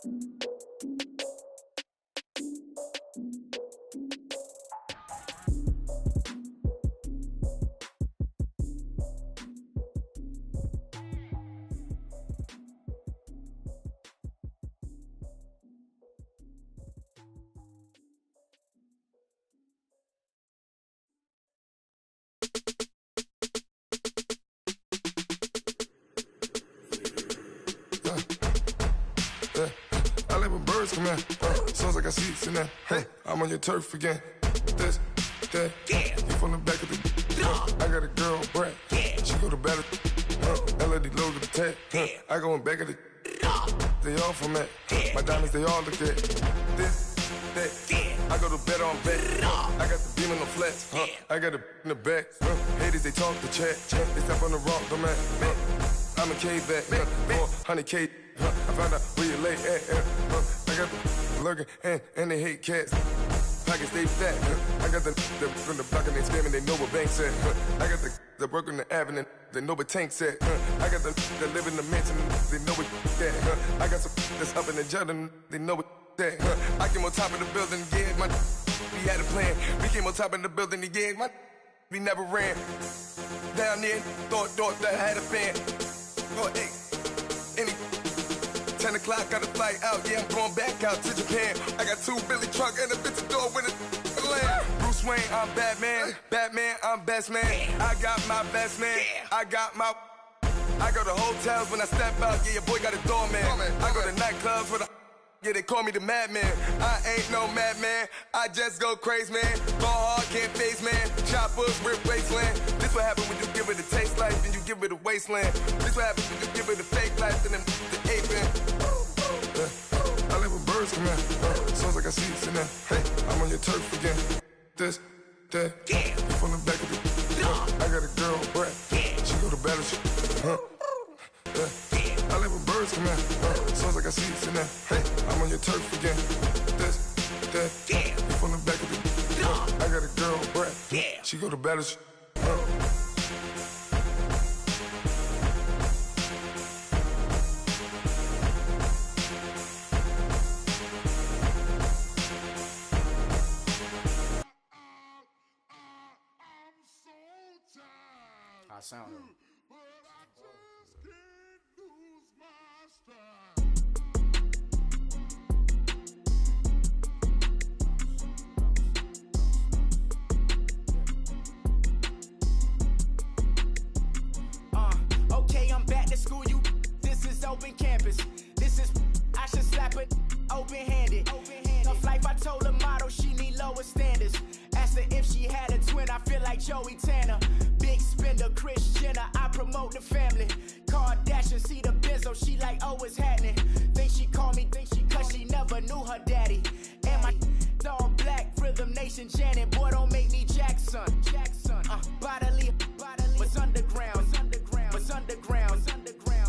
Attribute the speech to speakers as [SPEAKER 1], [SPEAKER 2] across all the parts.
[SPEAKER 1] I like when birds come in. Sounds like I got seats in there. Hey, I'm on your turf again. This, that, yeah. You from the back of the. I got a girl, Brad. Yeah. She go to battle. LED logo the tag. I go in back of the. They all from that. My diamonds, they all look at. This, that. I go to bed on bed. I got the beam on the flats. I got it in the back. Haters, they talk the chat. They step on the rock, the man. I'm a K-back. 400K. I found out where you lay at. I got the lurking and they hate cats. Pockets stay fat. I got the from the block and they scamming, they know what banks at. I got the work on the avenue, they know what tanks at. I got the live in the mansion, they know what that. I got some that's up in the jungle, they know what that. I came on top of the building, yeah, my we had a plan. We came on top of the building, yeah, my we never ran. Down there, thought that I had a fan. Oh, hey, any 10 o'clock, got a flight out, yeah, I'm going back out to Japan. I got 2 Billy truck and a bitch door with a land. Bruce Wayne, I'm Batman. Batman, I'm best man. I got my best man. I got my. I go to hotels when I step out, yeah, your boy got a doorman. I go to nightclubs with a. Yeah, they call me the madman. I ain't no madman. I just go crazy, man. Ball hard, can't face, man. Choppers, rip wasteland. This what happen when you give it a taste life, then you give it a wasteland. This what happen when you give it a fake life, and then the ape in. I live with birds come in. Sounds like I got seats in there. Hey, I'm on your turf again. This, that. Yeah. You from the back of the. I got a girl, Brad. She go to battle. I live with birds come in. Sounds like I got seats in there. Hey, I'm on your turf again. This, that. Yeah. You from the back of the. I got a girl, Brad. She go to battle.
[SPEAKER 2] I sound it.
[SPEAKER 3] Okay, I'm back to school, you. This is open campus. This is, I should slap it open-handed. Tough life, I told her motto, she need lower standards. Asked her if she had a twin, I feel like Joey Tanner. Big spender, Kris Jenner, I promote the family. Kardashian, see the Benzo, she like, oh, it's happening. Think she call me, cause she never knew her daddy. And my all black, Rhythm Nation, Janet, boy, don't make me Jackson. Bodily, what's underground, what's underground,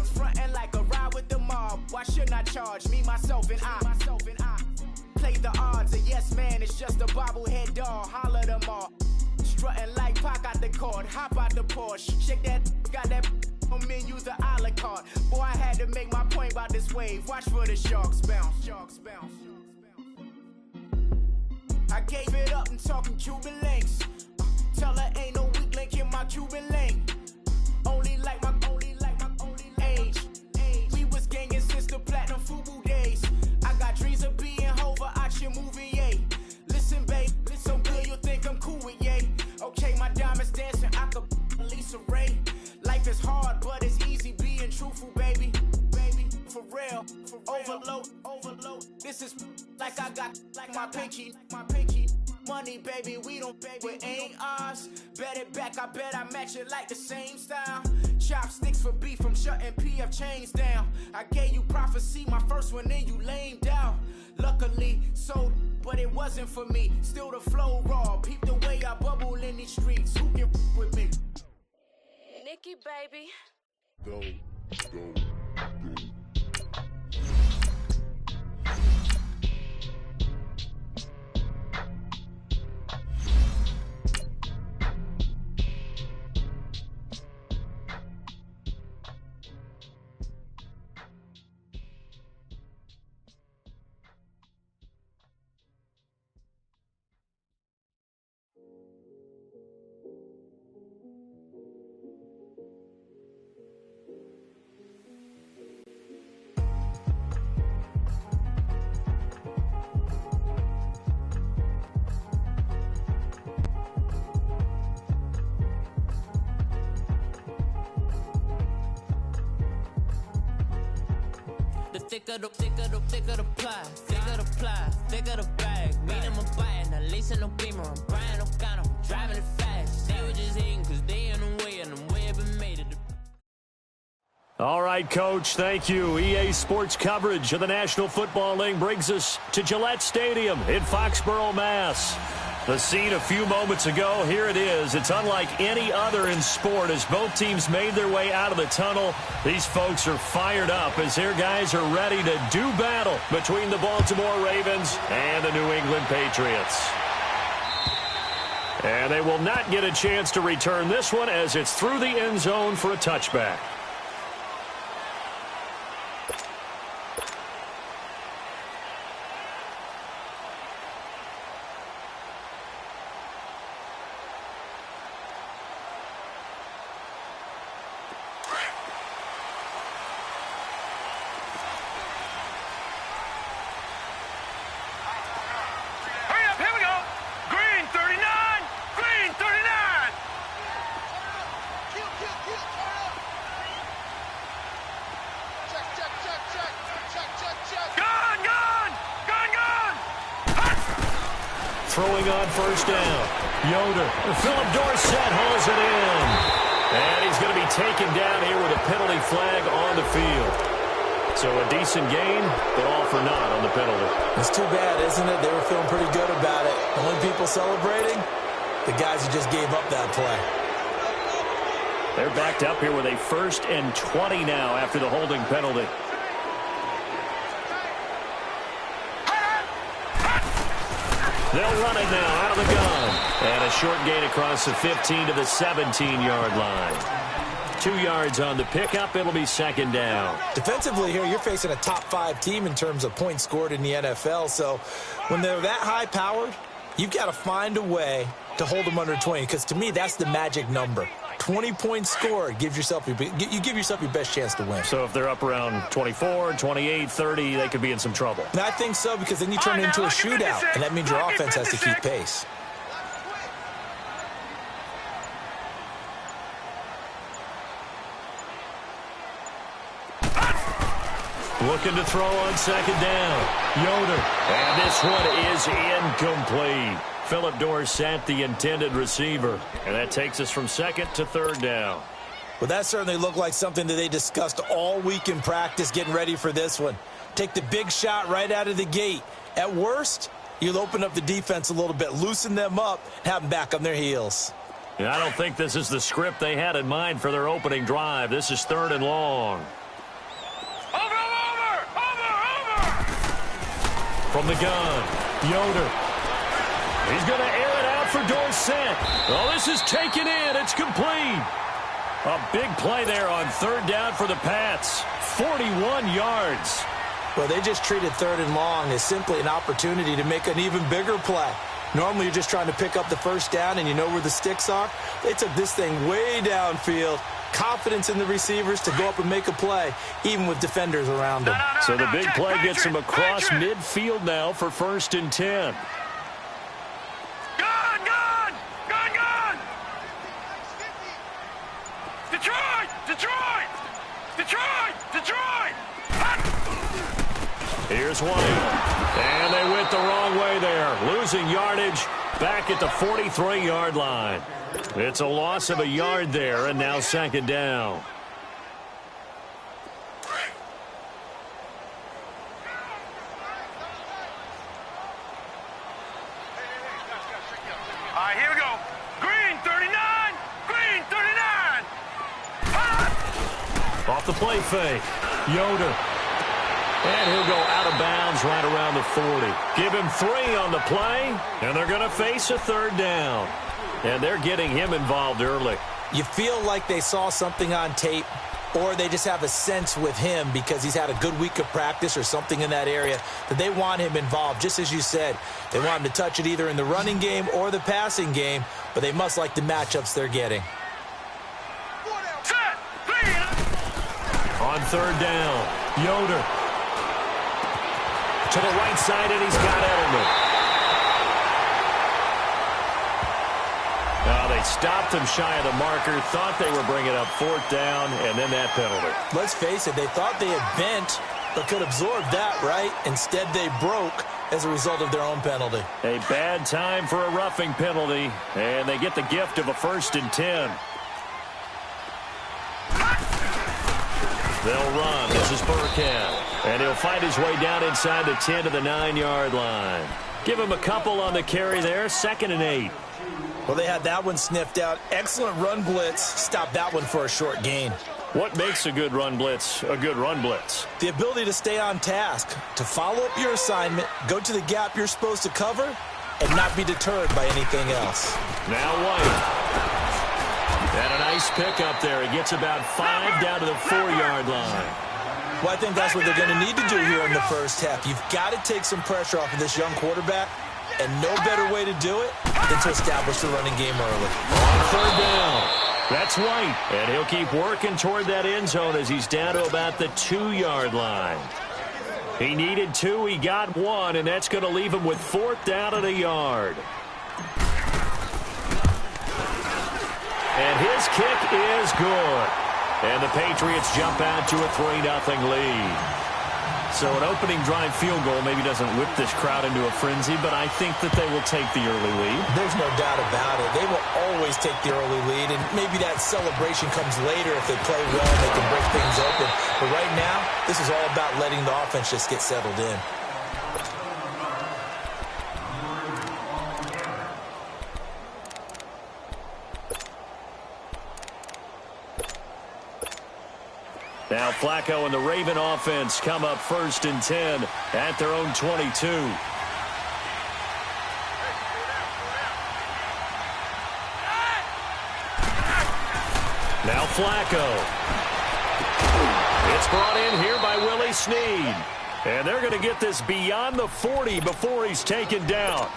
[SPEAKER 3] frontin' like a ride with the mob. Why shouldn't I charge me, myself, and I? Play the odds, a yes man, it's just a bobblehead doll. Holler them all. Strutting like Pac out the court, hop out the Porsche. Shake that, got that on menu, the a la carte. Boy, I had to make my point about this wave. Watch for the sharks bounce. I gave it up and talking Cuban links. Tell her ain't no weak link in my Cuban link. Only like my age. We was gangin' since the platinum FUBU days. I got dreams of being Hova out your movie, yay. Listen, babe, so good you'll think I'm cool with yay. Okay, my diamonds dancing, I could Lisa Ray. Life is hard, but it's easy being truthful, baby. For real, overload. This is like I got like my pinky. Money, baby, we don't pay, it ain't ours. Bet it back, I bet I match it like the same style. Chopsticks for beef from shutting PF chains down. I gave you prophecy, my first one, then you lamed out. Luckily, sold, but it wasn't for me. Still the flow raw, peep the way I bubble in these streets. Who can with me?
[SPEAKER 4] Nikki, baby.
[SPEAKER 1] Go.
[SPEAKER 5] thicker the pie, thicker the ply, thicker the bag. Meet him a bite, now leasing no beamer. I'm Brian O'Connor, driving it fast. They were just hating because they in the way, and the way been made it.
[SPEAKER 6] All right, Coach, thank you. EA Sports coverage of the National Football League brings us to Gillette Stadium in Foxborough, Mass. The scene a few moments ago, here it is. It's unlike any other in sport as both teams made their way out of the tunnel. These folks are fired up as their guys are ready to do battle between the Baltimore Ravens and the New England Patriots. And they will not get a chance to return this one as it's through the end zone for a touchback. Throwing on first down. Yoder. Philip Dorsett hauls it in. And he's going to be taken down here with a penalty flag on the field. So a decent gain, but all for naught on the penalty.
[SPEAKER 7] It's too bad, isn't it? They were feeling pretty good about it. The only people celebrating, the guys who just gave up that play.
[SPEAKER 6] They're backed up here with a 1st and 20 now after the holding penalty. They'll run it now out of the gun. And a short gain across the 15 to the 17-yard line. 2 yards on the pickup. It'll be second down.
[SPEAKER 7] Defensively here, you're facing a top-5 team in terms of points scored in the NFL. So when they're that high-powered, you've got to find a way to hold them under 20. Because to me, that's the magic number. 20 points scored gives yourself you give yourself your best chance to win.
[SPEAKER 6] So if they're up around 24, 28, 30, they could be in some trouble.
[SPEAKER 7] And I think so, because then you turn it into a shootout, and that means your offense has to keep pace.
[SPEAKER 6] Looking to throw on second down. Yoder. And this one is incomplete. Philip Dorsett, the intended receiver. And that takes us from second to third down.
[SPEAKER 7] Well, that certainly looked like something that they discussed all week in practice getting ready for this one. Take the big shot right out of the gate. At worst, you'll open up the defense a little bit, loosen them up, and have them back on their heels.
[SPEAKER 6] And I don't think this is the script they had in mind for their opening drive. This is 3rd and long.
[SPEAKER 8] Over!
[SPEAKER 6] From the gun, Yoder. He's going to air it out for Dorsett. Oh, this is taken in. It's complete. A big play there on 3rd down for the Pats. 41 yards.
[SPEAKER 7] Well, they just treated 3rd and long as simply an opportunity to make an even bigger play. Normally, you're just trying to pick up the 1st down and you know where the sticks are. They took this thing way downfield. Confidence in the receivers to go up and make a play, even with defenders around them.
[SPEAKER 6] So the big play gets them across midfield now for 1st and 10.
[SPEAKER 8] Detroit!
[SPEAKER 6] Here's White. And they went the wrong way there. Losing yardage back at the 43-yard line. It's a loss of a yard there, and now second down.
[SPEAKER 8] All right, here we go. Green 39! Green 39!
[SPEAKER 6] Off the play fake. Yoder. And he'll go out of bounds right around the 40. Give him 3 on the play, and they're going to face a 3rd down. And they're getting him involved early.
[SPEAKER 7] You feel like they saw something on tape, or they just have a sense with him because he's had a good week of practice or something in that area that they want him involved. Just as you said, they want him to touch it either in the running game or the passing game, but they must like the matchups they're getting.
[SPEAKER 6] On 3rd down, Yoder. To the right side, and he's got Edelman. Now they stopped him shy of the marker, thought they were bringing up 4th down, and then that penalty.
[SPEAKER 7] Let's face it, they thought they had bent but could absorb that, right? Instead, they broke as a result of their own penalty.
[SPEAKER 6] A bad time for a roughing penalty, and they get the gift of a 1st and 10. They'll run. This is Burkhead. And he'll fight his way down inside the 10 to the 9-yard line. Give him a couple on the carry there. 2nd and 8.
[SPEAKER 7] Well, they had that one sniffed out. Excellent run blitz. Stopped that one for a short gain.
[SPEAKER 6] What makes a good run blitz a good run blitz?
[SPEAKER 7] The ability to stay on task, to follow up your assignment, go to the gap you're supposed to cover, and not be deterred by anything else.
[SPEAKER 6] Now White. And a nice pick up there. He gets about 5 down to the 4-yard line.
[SPEAKER 7] Well, I think that's what they're going to need to do here in the first half. You've got to take some pressure off of this young quarterback, and no better way to do it than to establish the running game early.
[SPEAKER 6] On 3rd down, that's White, and he'll keep working toward that end zone as he's down to about the 2-yard line. He needed 2, he got 1, and that's going to leave him with 4th down and a yard. And his kick is good. And the Patriots jump out to a 3-0 lead. So an opening drive field goal maybe doesn't whip this crowd into a frenzy, but I think that they will take the early lead.
[SPEAKER 7] There's no doubt about it. They will always take the early lead, and maybe that celebration comes later if they play well and they can break things open. But right now, this is all about letting the offense just get settled in.
[SPEAKER 6] Now Flacco and the Raven offense come up 1st and 10 at their own 22. Now Flacco. It's brought in here by Willie Snead. And they're going to get this beyond the 40 before he's taken down.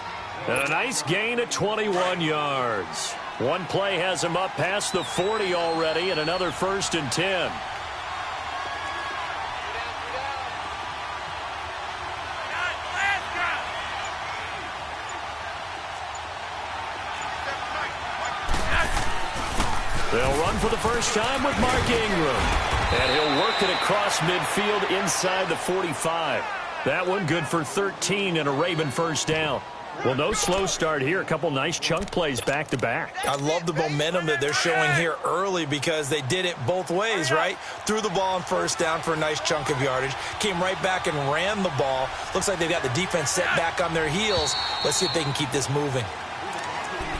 [SPEAKER 6] And a nice gain of 21 yards. One play has him up past the 40 already, and another 1st and 10. They'll run for the first time with Mark Ingram. And he'll work it across midfield inside the 45. That one good for 13 and a Raven 1st down. Well, no slow start here. A couple nice chunk plays back-to-back.
[SPEAKER 7] I love the momentum that they're showing here early because they did it both ways, right? Threw the ball on 1st down for a nice chunk of yardage. Came right back and ran the ball. Looks like they've got the defense set back on their heels. Let's see if they can keep this moving.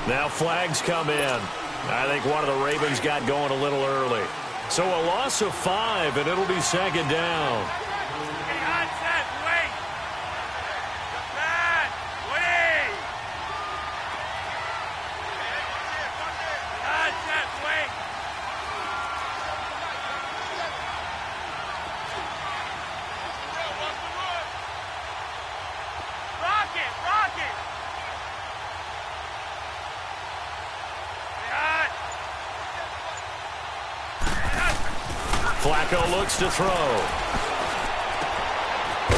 [SPEAKER 6] Now flags come in. I think one of the Ravens got going a little early. So a loss of 5, and it'll be 2nd down. Flacco looks to throw.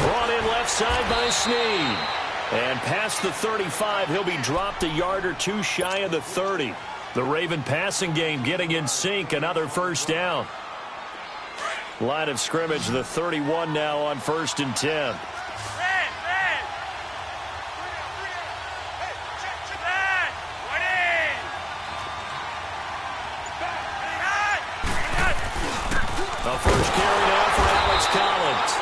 [SPEAKER 6] Brought in left side by Snead. And past the 35, he'll be dropped a yard or two shy of the 30. The Raven passing game getting in sync. Another 1st down. Line of scrimmage, the 31 now on 1st and 10. The first carry now for Alex Collins.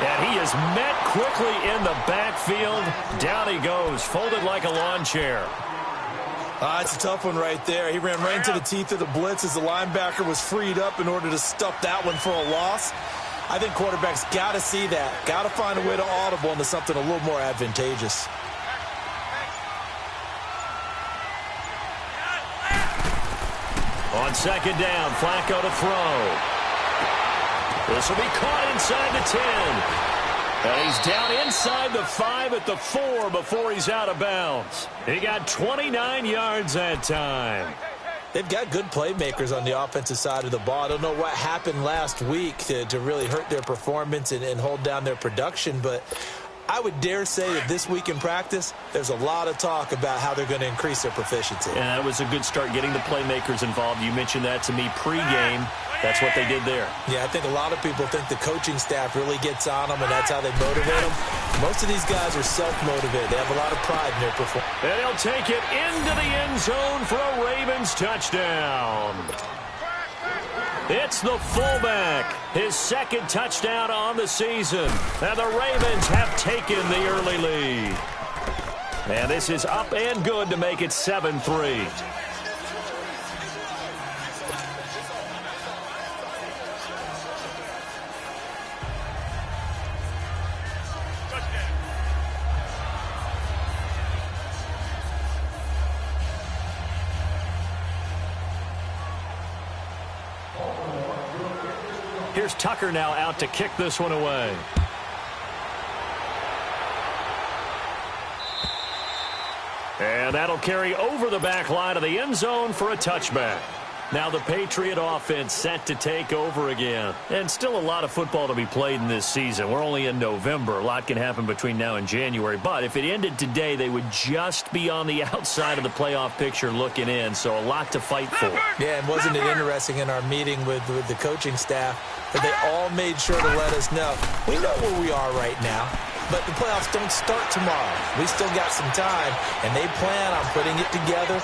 [SPEAKER 6] And he is met quickly in the backfield. Down he goes, folded like a lawn chair.
[SPEAKER 7] It's a tough one right there. He ran right into the teeth of the blitz as the linebacker was freed up in order to stuff that one for a loss. I think quarterbacks got to see that. Got to find a way to audible into something a little more advantageous.
[SPEAKER 6] On 2nd down, Flacco to throw. This will be caught inside the 10. And he's down inside the 5 at the 4 before he's out of bounds. He got 29 yards that time.
[SPEAKER 7] They've got good playmakers on the offensive side of the ball. I don't know what happened last week to really hurt their performance and hold down their production, but I would dare say that this week in practice, there's a lot of talk about how they're going to increase their proficiency.
[SPEAKER 6] And that was a good start getting the playmakers involved. You mentioned that to me pregame. That's what they did there.
[SPEAKER 7] Yeah, I think a lot of people think the coaching staff really gets on them, and that's how they motivate them. Most of these guys are self-motivated. They have a lot of pride in their performance.
[SPEAKER 6] And he'll take it into the end zone for a Ravens touchdown. It's the fullback, his second touchdown on the season. And the Ravens have taken the early lead. And this is up and good to make it 7-3. Here's Tucker now out to kick this one away. And that'll carry over the back line of the end zone for a touchback. Now the Patriot offense set to take over again. And still a lot of football to be played in this season. We're only in November. A lot can happen between now and January. But if it ended today, they would just be on the outside of the playoff picture looking in. So a lot to fight for.
[SPEAKER 7] Yeah, and wasn't it interesting in our meeting with the coaching staff that they all made sure to let us know, we know where we are right now, but the playoffs don't start tomorrow. We still got some time, and they plan on putting it together,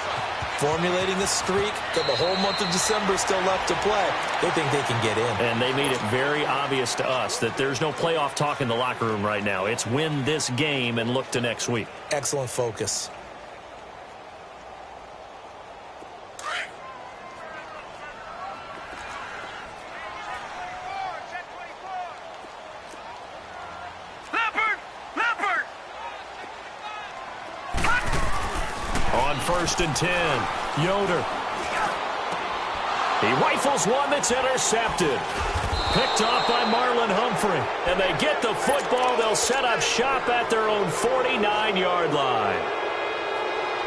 [SPEAKER 7] formulating a streak. Got the whole month of December still left to play. They think they can get in.
[SPEAKER 6] And they made it very obvious to us that there's no playoff talk in the locker room right now. It's win this game and look to next week.
[SPEAKER 7] Excellent focus.
[SPEAKER 6] First and 10. Yoder. He rifles one that's intercepted. Picked off by Marlon Humphrey. And they get the football. They'll set up shop at their own 49-yard line.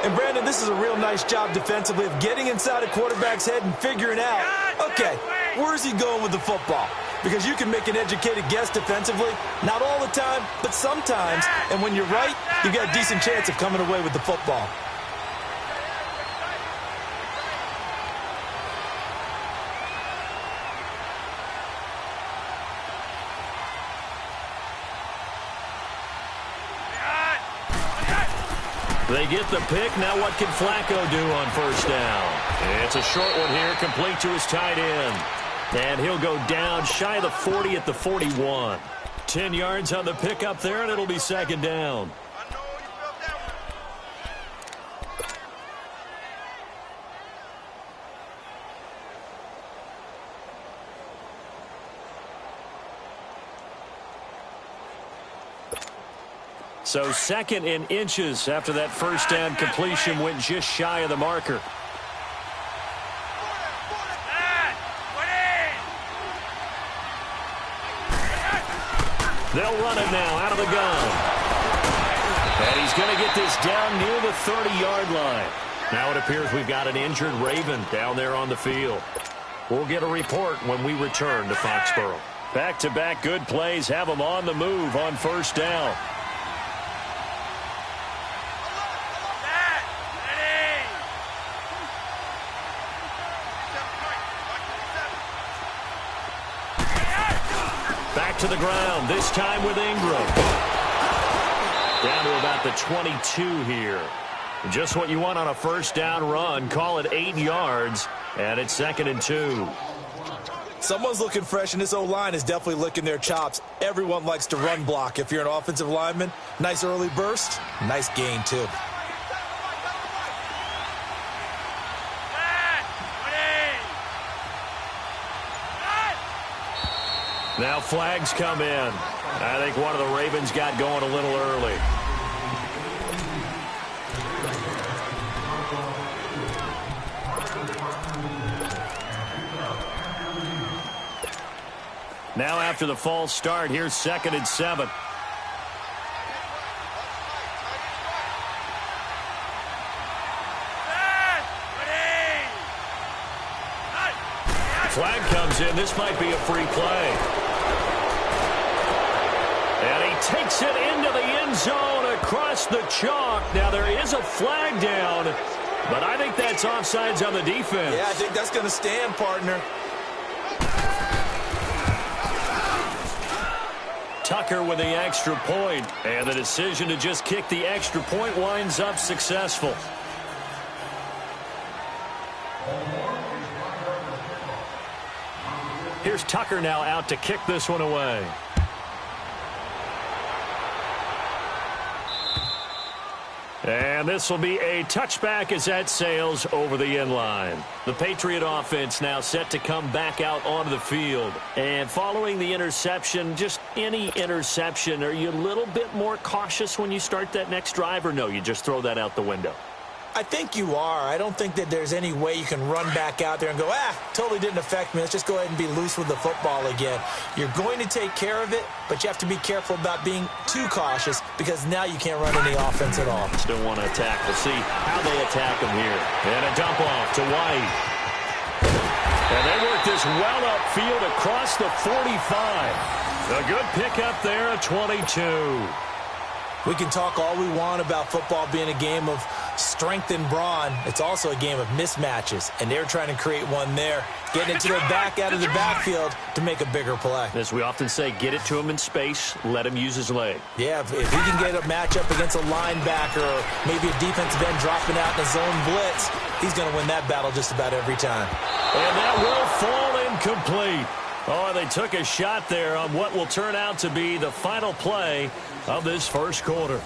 [SPEAKER 7] And, Brandon, this is a real nice job defensively of getting inside a quarterback's head and figuring out, okay, where's he going with the football? Because you can make an educated guess defensively. Not all the time, but sometimes. And when you're right, you've got a decent chance of coming away with the football.
[SPEAKER 6] They get the pick. Now what can Flacco do on first down? It's a short one here, complete to his tight end. And he'll go down shy of the 40 at the 41. 10 yards on the pickup there, and it'll be second down. So second in inches after that first down completion went just shy of the marker. They'll run it now out of the gun. And he's going to get this down near the 30-yard line. Now it appears we've got an injured Raven down there on the field. We'll get a report when we return to Foxborough. Back-to-back good plays have them on the move on first down. To the ground, this time with Ingram. Down to about the 22 here. Just what you want on a first down run. Call it 8 yards, and it's second and 2.
[SPEAKER 7] Someone's looking fresh, and this O-line is definitely licking their chops. Everyone likes to run block. If you're an offensive lineman, nice early burst, nice gain, too.
[SPEAKER 6] Now flags come in. I think one of the Ravens got going a little early. Now after the false start, here's second and 7. Flag comes in. This might be a free play. And he takes it into the end zone across the chalk. Now, there is a flag down, but I think that's offsides on the defense.
[SPEAKER 7] Yeah, I think that's going to stand, partner.
[SPEAKER 6] Tucker with the extra point, and the decision to just kick the extra point winds up successful. Here's Tucker now out to kick this one away. And this will be a touchback as that sails over the end line. The Patriot offense now set to come back out onto the field. And following the interception, just any interception, are you a little bit more cautious when you start that next drive, or no, you just throw that out the window?
[SPEAKER 7] I think you are. I don't think that there's any way you can run back out there and go, totally didn't affect me. Let's just go ahead and be loose with the football again. You're going to take care of it, but you have to be careful about being too cautious because now you can't run any offense at all.
[SPEAKER 6] Still want to attack. We'll see how they attack him here. And a dump off to White. And they work this well upfield across the 45. A good pickup there at 22.
[SPEAKER 7] We can talk all we want about football being a game of strength and brawn. It's also a game of mismatches, and they're trying to create one there, getting it to the back out of the backfield to make a bigger play.
[SPEAKER 6] As we often say, get it to him in space, let him use his leg.
[SPEAKER 7] Yeah, if he can get a matchup against a linebacker or maybe a defensive end dropping out in a zone blitz, he's going to win that battle just about every time.
[SPEAKER 6] And that will fall incomplete. Oh, they took a shot there on what will turn out to be the final play of this first quarter.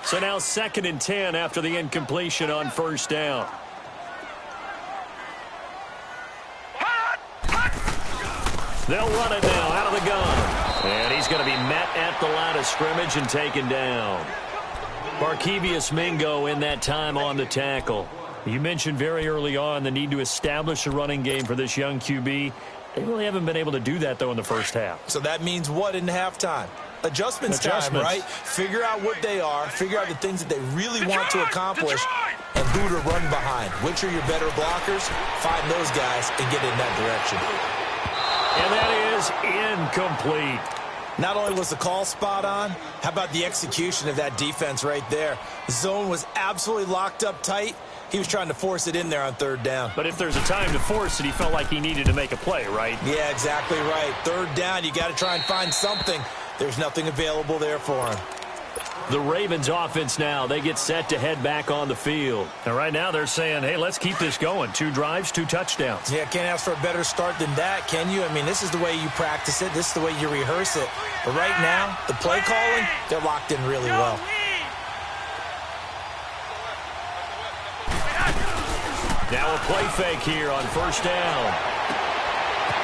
[SPEAKER 6] So now 2nd and 10 after the incompletion on first down. They'll run it now out of the gun. And he's going to be met at the line of scrimmage and taken down. Barkevius Mingo in that time on the tackle. You mentioned very early on the need to establish a running game for this young QB. They really haven't been able to do that, though, in the first half.
[SPEAKER 7] So that means what in halftime? Adjustments time, right? Figure out what they are, figure out the things that they really want to accomplish, and who to run behind. Which are your better blockers? Find those guys and get in that direction.
[SPEAKER 6] And that is incomplete.
[SPEAKER 7] Not only was the call spot on, how about the execution of that defense right there? The zone was absolutely locked up tight. He was trying to force it in there on 3rd down.
[SPEAKER 6] But if there's a time to force it, he felt like he needed to make a play, right?
[SPEAKER 7] Yeah, exactly right. 3rd down, you got to try and find something. There's nothing available there for him.
[SPEAKER 6] The Ravens offense now, they get set to head back on the field. And right now they're saying, hey, let's keep this going. 2 drives, 2 touchdowns.
[SPEAKER 7] Yeah, can't ask for a better start than that, can you? I mean, this is the way you practice it. This is the way you rehearse it. But right now, the play calling, they're locked in really well.
[SPEAKER 6] Now a play fake here on first down.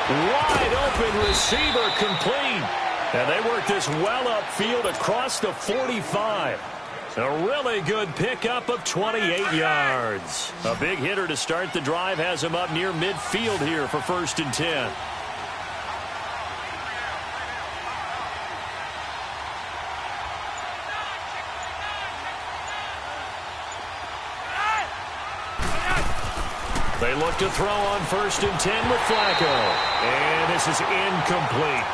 [SPEAKER 6] Wide open receiver complete. And they work this well upfield across the 45. A really good pickup of 28 yards. A big hitter to start the drive has him up near midfield here for 1st and 10. They look to throw on 1st and 10 with Flacco. And this is incomplete.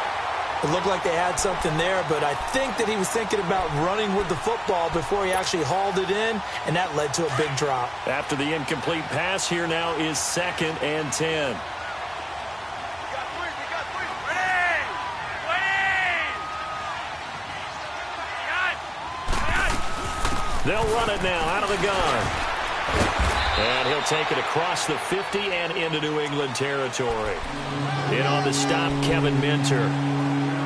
[SPEAKER 7] It looked like they had something there, but I think that he was thinking about running with the football before he actually hauled it in, and that led to a big drop.
[SPEAKER 6] After the incomplete pass, here now is 2nd and 10. They'll run it now out of the gun. And he'll take it across the 50 and into New England territory. In on the stop, Kevin Minter.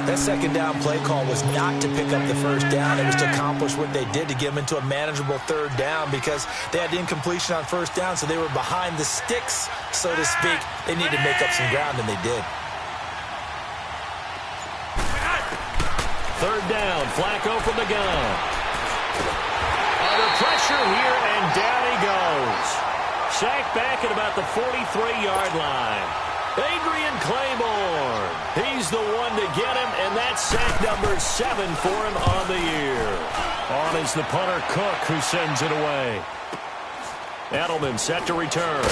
[SPEAKER 7] That 2nd down play call was not to pick up the 1st down. It was to accomplish what they did to get them into a manageable 3rd down because they had incompletion on 1st down, so they were behind the sticks, so to speak. They needed to make up some ground, and they did.
[SPEAKER 6] 3rd down, Flacco from the gun. Under pressure here, and down he goes. Sacked back at about the 43-yard line. Adrian Claiborne, he's the one to get him, and that's sack number 7 for him on the year. On is the punter Cook, who sends it away. Edelman set to return.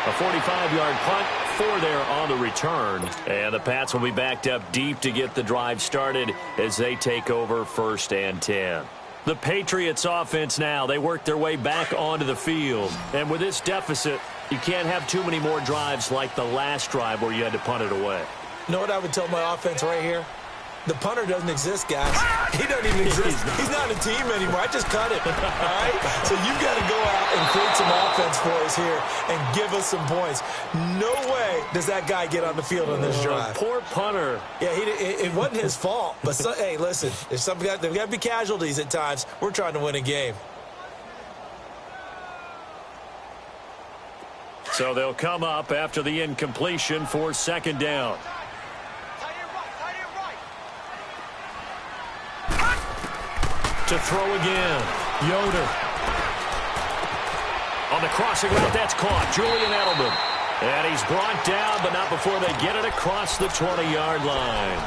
[SPEAKER 6] A 45-yard punt, 4 there on the return. And the Pats will be backed up deep to get the drive started as they take over 1st and 10. The Patriots offense now, they work their way back onto the field. And with this deficit, you can't have too many more drives like the last drive where you had to punt it away.
[SPEAKER 7] You know what I would tell my offense right here? The punter doesn't exist, guys. He doesn't even exist. He's not a team anymore. I just cut it. All right? So you've got to go out and create some offense for us here and give us some points. No way does that guy get on the field on this drive.
[SPEAKER 6] Poor punter.
[SPEAKER 7] Yeah, it wasn't his fault. But, hey, listen, there's got to be casualties at times. We're trying to win a game.
[SPEAKER 6] So they'll come up after the incompletion for 2nd down. To throw again. Yoder. On the crossing route, that's caught. Julian Edelman. And he's brought down, but not before they get it across the 20-yard line.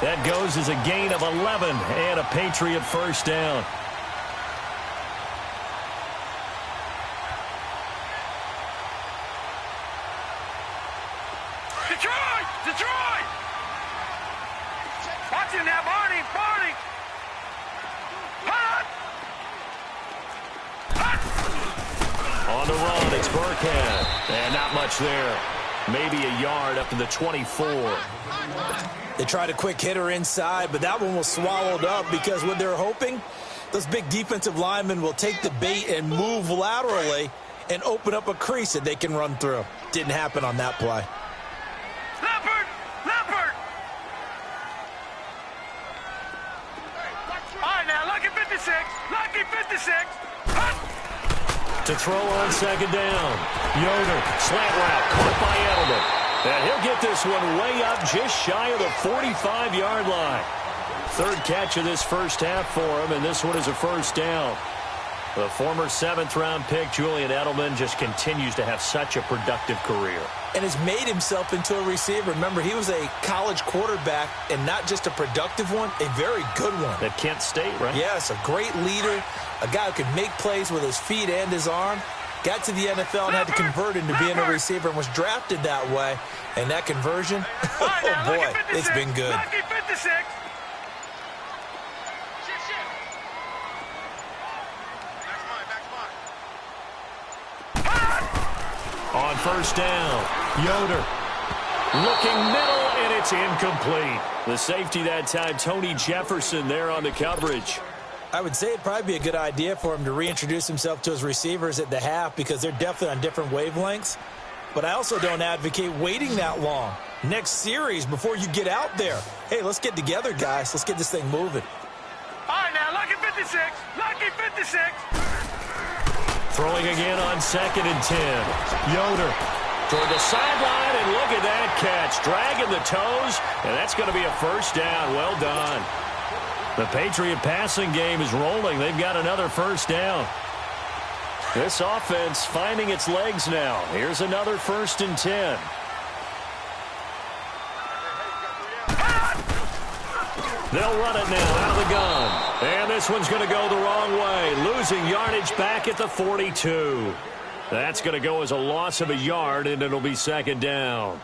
[SPEAKER 6] That goes as a gain of 11 and a Patriot 1st down.
[SPEAKER 8] Detroit! Detroit! Watch him now, Barney! Barney!
[SPEAKER 6] On the run, it's Burkhead. And not much there. Maybe a yard up to the 24.
[SPEAKER 7] They tried a quick hitter inside, but that one was swallowed up because what they're hoping, those big defensive linemen will take the bait and move laterally and open up a crease that they can run through. Didn't happen on that play.
[SPEAKER 8] Leopard! Leopard! All right, now, lucky 56. Lucky 56.
[SPEAKER 6] To throw on 2nd down. Yoder, slant route, caught by Edelman. And he'll get this one way up just shy of the 45-yard line. 3rd catch of this first half for him, and this one is a 1st down. The former 7th-round pick, Julian Edelman, just continues to have such a productive career.
[SPEAKER 7] And has made himself into a receiver. Remember, he was a college quarterback, and not just a productive one, a very good one.
[SPEAKER 6] At Kent State, right?
[SPEAKER 7] Yes, a great leader, a guy who could make plays with his feet and his arm. Got to the NFL and had to convert into being a receiver and was drafted that way. And that conversion, oh boy, it's been good.
[SPEAKER 8] Lucky 56.
[SPEAKER 6] On 1st down, Yoder looking middle, and it's incomplete. The safety that time, Tony Jefferson, there on the coverage.
[SPEAKER 7] I would say it'd probably be a good idea for him to reintroduce himself to his receivers at the half because they're definitely on different wavelengths. But I also don't advocate waiting that long. Next series, before you get out there, hey, let's get together, guys. Let's get this thing moving.
[SPEAKER 8] All right, now, lucky 56. Lucky 56.
[SPEAKER 6] Throwing again on 2nd and 10. Yoder toward the sideline, and look at that catch. Dragging the toes, and that's going to be a 1st down. Well done. The Patriot passing game is rolling. They've got another 1st down. This offense finding its legs now. Here's another 1st and 10. They'll run it now out of the gun. And this one's going to go the wrong way. Losing yardage back at the 42. That's going to go as a loss of a yard, and it'll be 2nd down.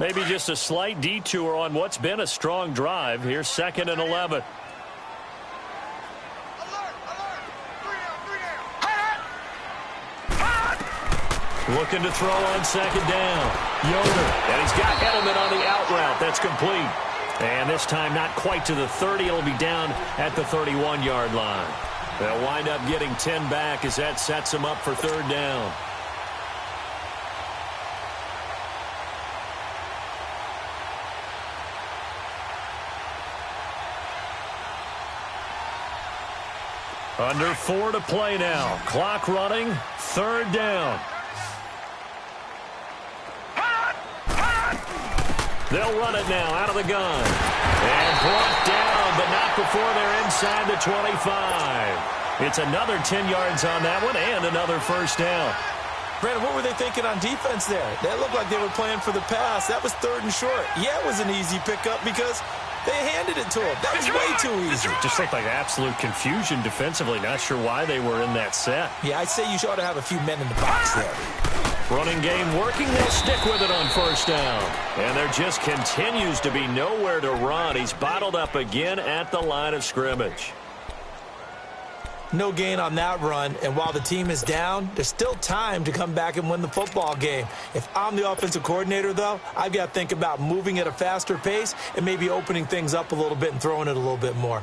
[SPEAKER 6] Maybe just a slight detour on what's been a strong drive. Here's 2nd and 11. Looking to throw on 2nd down. Yoder. And he's got Edelman on the out route. That's complete. And this time not quite to the 30. It'll be down at the 31-yard line. They'll wind up getting 10 back as that sets them up for 3rd down. Under 4 to play now. Clock running. 3rd down. They'll run it now out of the gun. And brought down, but not before they're inside the 25. It's another 10 yards on that one and another 1st down.
[SPEAKER 7] Brandon, what were they thinking on defense there? They looked like they were playing for the pass. That was 3rd and short. Yeah, it was an easy pickup because they handed it to him. That was way too easy.
[SPEAKER 6] Just looked like absolute confusion defensively. Not sure why they were in that set.
[SPEAKER 7] Yeah, I'd say you ought to have a few men in the box there.
[SPEAKER 6] Running game working. They'll stick with it on 1st down. And there just continues to be nowhere to run. He's bottled up again at the line of scrimmage.
[SPEAKER 7] No gain on that run, and while the team is down, there's still time to come back and win the football game. If I'm the offensive coordinator, though, I've got to think about moving at a faster pace and maybe opening things up a little bit and throwing it a little bit more.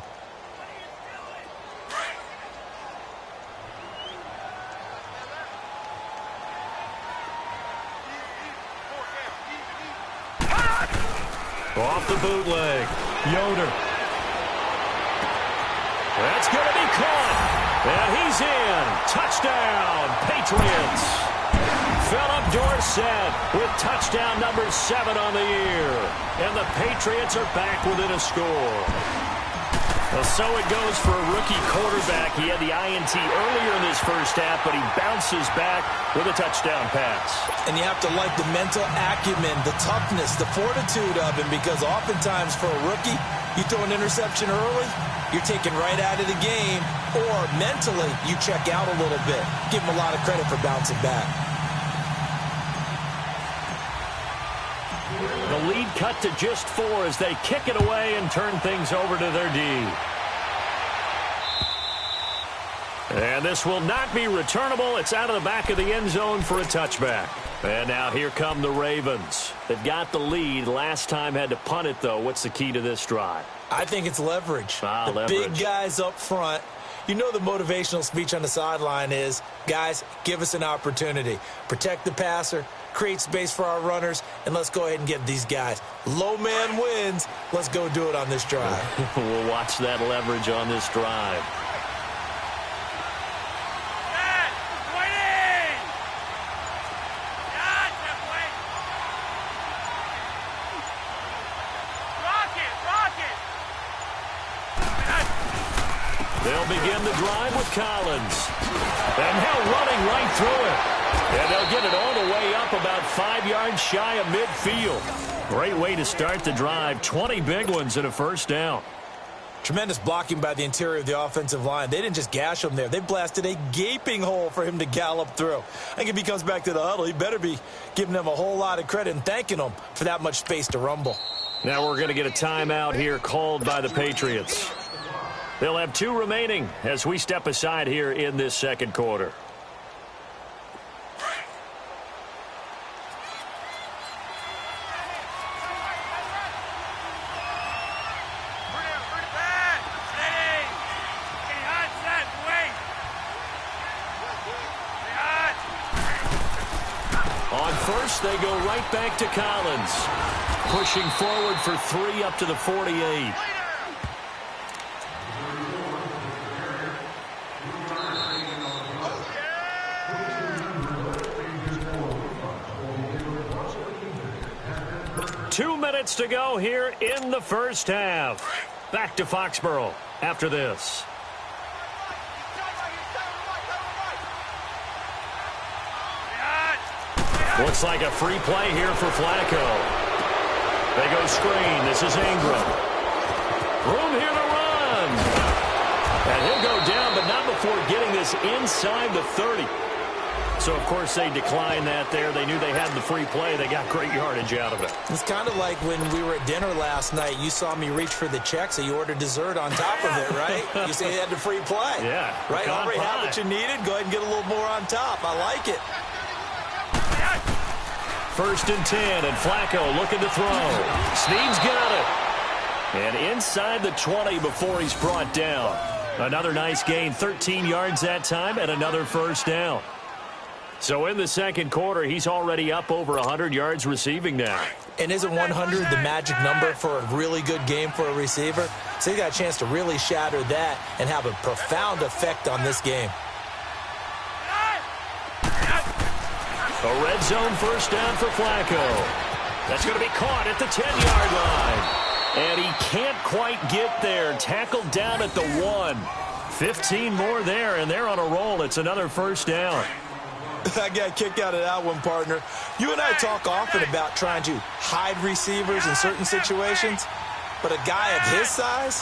[SPEAKER 6] Off the bootleg. Yoder. That's going to be caught. And he's in. Touchdown, Patriots. Philip Dorsett with touchdown number 7 on the year. And the Patriots are back within a score. Well, so it goes for a rookie quarterback. He had the INT earlier in this first half, but he bounces back with a touchdown pass.
[SPEAKER 7] And you have to like the mental acumen, the toughness, the fortitude of him, because oftentimes for a rookie, you throw an interception early, you're taken right out of the game, or mentally you check out a little bit. Give him a lot of credit for bouncing back.
[SPEAKER 6] The lead cut to just 4 as they kick it away and turn things over to their D. And this will not be returnable. It's out of the back of the end zone for a touchback. And now here come the Ravens. They've got the lead. Last time had to punt it, though. What's the key to this drive?
[SPEAKER 7] I think it's leverage.
[SPEAKER 6] Leverage.
[SPEAKER 7] Big guys up front. You know the motivational speech on the sideline is, guys, give us an opportunity. Protect the passer, create space for our runners, and let's go ahead and get these guys. Low man wins. Let's go do it on this drive.
[SPEAKER 6] We'll watch that leverage on this drive. They'll begin the drive with Collins. And now running right through it. And they'll get it all the way up about 5 yards shy of midfield. Great way to start the drive. 20 big ones and a first down.
[SPEAKER 7] Tremendous blocking by the interior of the offensive line. They didn't just gash him there. They blasted a gaping hole for him to gallop through. I think if he comes back to the huddle, he better be giving them a whole lot of credit and thanking them for that much space to rumble.
[SPEAKER 6] Now we're going to get a timeout here called by the Patriots. They'll have 2 remaining as we step aside here in this second quarter. On first, they go right back to Collins. Pushing forward for 3 up to the 48. Two minutes to go here in the first half. Back to Foxborough after this. Looks like a free play here for Flacco. They go screen. This is Ingram. Room here to run. And he'll go down, but not before getting this inside the 30. So, of course, they declined that there. They knew they had the free play. They got great yardage out of it.
[SPEAKER 7] It's kind of like when we were at dinner last night. You saw me reach for the check, so you ordered dessert on top of it, right? You say you had the free play.
[SPEAKER 6] Yeah.
[SPEAKER 7] Right? Already had what you needed. Go ahead and get a little more on top. I like it.
[SPEAKER 6] 1st and 10, and Flacco looking to throw. Snead's got it. And inside the 20 before he's brought down. Another nice gain, 13 yards that time, and another first down. So in the second quarter, he's already up over 100 yards receiving now.
[SPEAKER 7] And isn't 100 the magic number for a really good game for a receiver? So he got a chance to really shatter that and have a profound effect on this game.
[SPEAKER 6] A red zone first down for Flacco. That's going to be caught at the 10-yard line. And he can't quite get there. Tackled down at the 1. 15 more there, and they're on a roll. It's another first down.
[SPEAKER 7] I got a kick out of that one, partner. You and I talk often about trying to hide receivers in certain situations, but a guy of his size,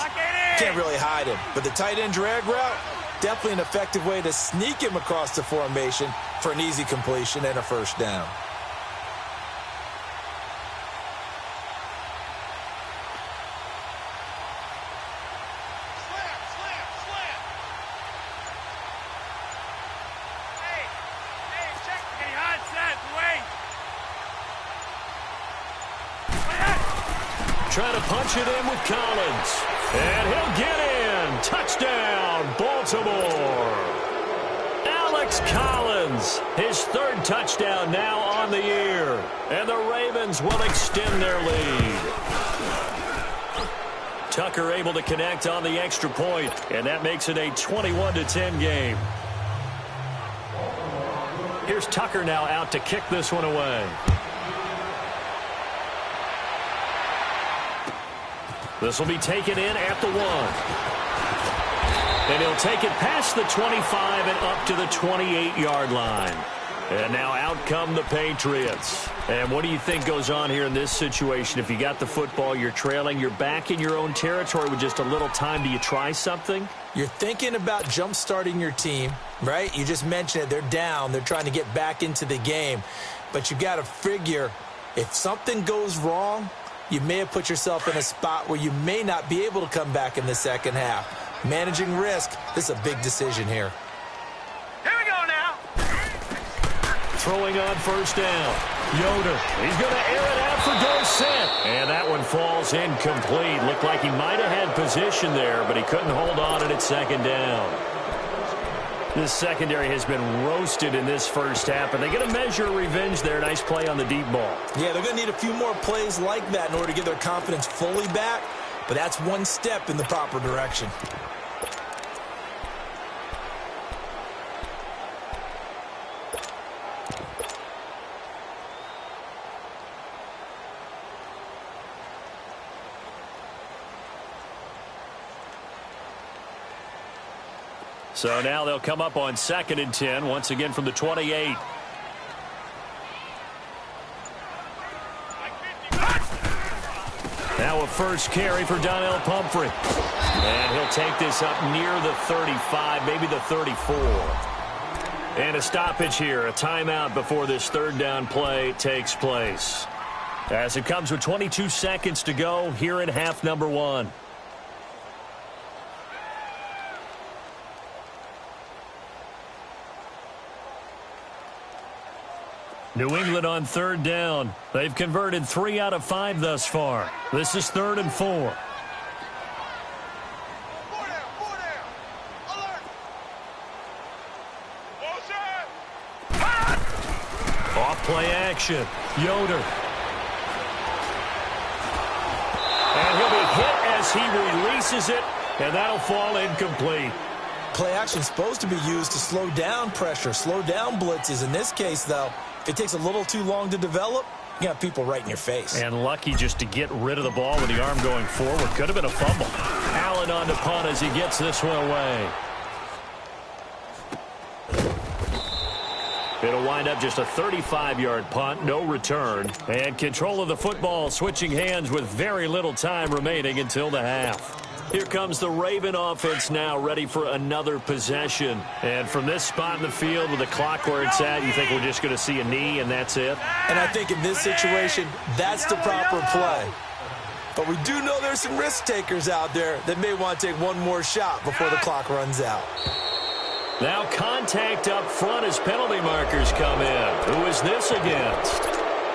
[SPEAKER 7] can't really hide him. But the tight end drag route, definitely an effective way to sneak him across the formation for an easy completion and a first down.
[SPEAKER 6] Trying to punch it in with Collins. And he'll get in. Touchdown, Baltimore. Alex Collins, his third touchdown now on the year. And the Ravens will extend their lead. Tucker able to connect on the extra point, and that makes it a 21-10 game. Here's Tucker now out to kick this one away. This will be taken in at the 1. And he'll take it past the 25 and up to the 28-yard line. And now out come the Patriots. And what do you think goes on here in this situation? If you got the football, you're trailing, you're back in your own territory with just a little time. Do you try something?
[SPEAKER 7] You're thinking about jump-starting your team, right? You just mentioned it. They're down. They're trying to get back into the game. But you got to figure if something goes wrong, you may have put yourself in a spot where you may not be able to come back in the second half. Managing risk, this is a big decision here.
[SPEAKER 8] Here we go now.
[SPEAKER 6] Throwing on first down. Yoder, he's going to air it out for Dorsett. And that one falls incomplete. Looked like he might have had position there, but he couldn't hold on at second down. This secondary has been roasted in this first half, and they get a measure of revenge there. Nice play on the deep ball.
[SPEAKER 7] Yeah, they're going to need a few more plays like that in order to get their confidence fully back, but that's one step in the proper direction.
[SPEAKER 6] So now they'll come up on 2nd and 10, once again from the 28. Now a first carry for Donnell Pumphrey. And he'll take this up near the 35, maybe the 34. And a stoppage here, a timeout before this third down play takes place. As it comes with 22 seconds to go here in half number 1. New England on third down. They've converted 3 out of 5 thus far. This is 3rd and 4. Off play action. Yoder. And he'll be hit as he releases it, and that'll fall incomplete.
[SPEAKER 7] Play action is supposed to be used to slow down pressure, slow down blitzes. In this case, though, if it takes a little too long to develop, you got people right in your face.
[SPEAKER 6] And lucky just to get rid of the ball with the arm going forward. Could have been a fumble. Allen on the punt as he gets this one away. It'll wind up just a 35-yard punt, no return. And control of the football switching hands with very little time remaining until the half. Here comes the Raven offense now, ready for another possession. And from this spot in the field with the clock where it's at, you think we're just going to see a knee and that's it?
[SPEAKER 7] And I think in this situation, that's the proper play. But we do know there's some risk takers out there that may want to take one more shot before the clock runs out.
[SPEAKER 6] Now contact up front as penalty markers come in. Who is this against?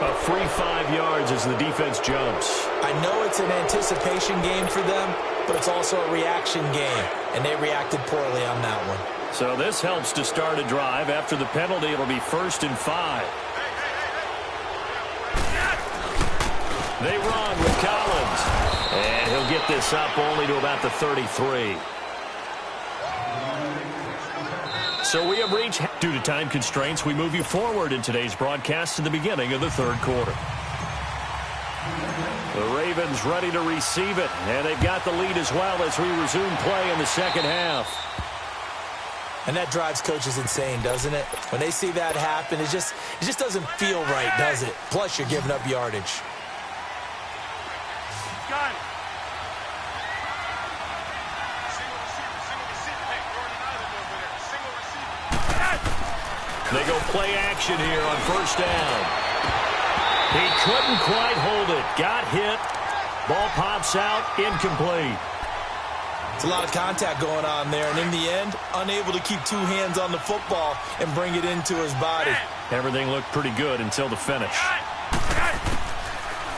[SPEAKER 6] A free 5 yards as the defense jumps.
[SPEAKER 7] I know it's an anticipation game for them, but it's also a reaction game, and they reacted poorly on that one.
[SPEAKER 6] So this helps to start a drive. After the penalty, it'll be 1st and 5. They run with Collins, and he'll get this up only to about the 33. So we have reached, due to time constraints, we move you forward in today's broadcast to the beginning of the third quarter. The Ravens ready to receive it, and they've got the lead as well as we resume play in the second half.
[SPEAKER 7] And that drives coaches insane, doesn't it? When they see that happen, it just doesn't feel right, does it? Plus, you're giving up yardage.
[SPEAKER 8] Got it.
[SPEAKER 6] They go play action here on first down. He couldn't quite hold it. Got hit. Ball pops out. Incomplete.
[SPEAKER 7] It's a lot of contact going on there, and in the end, unable to keep two hands on the football and bring it into his body.
[SPEAKER 6] Everything looked pretty good until the finish.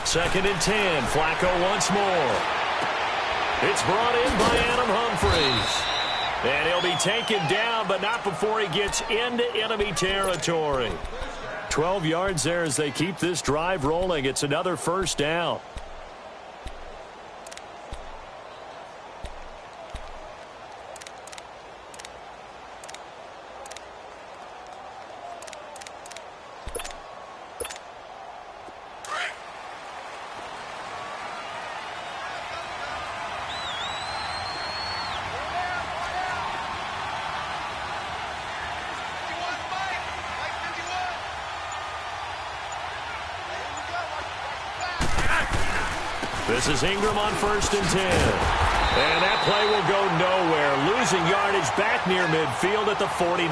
[SPEAKER 6] 2nd and 10. Flacco once more. It's brought in by Adam Humphries. And he'll be taken down, but not before he gets into enemy territory. 12 yards there as they keep this drive rolling. It's another first down. This is Ingram on 1st and 10. And that play will go nowhere. Losing yardage back near midfield at the 49.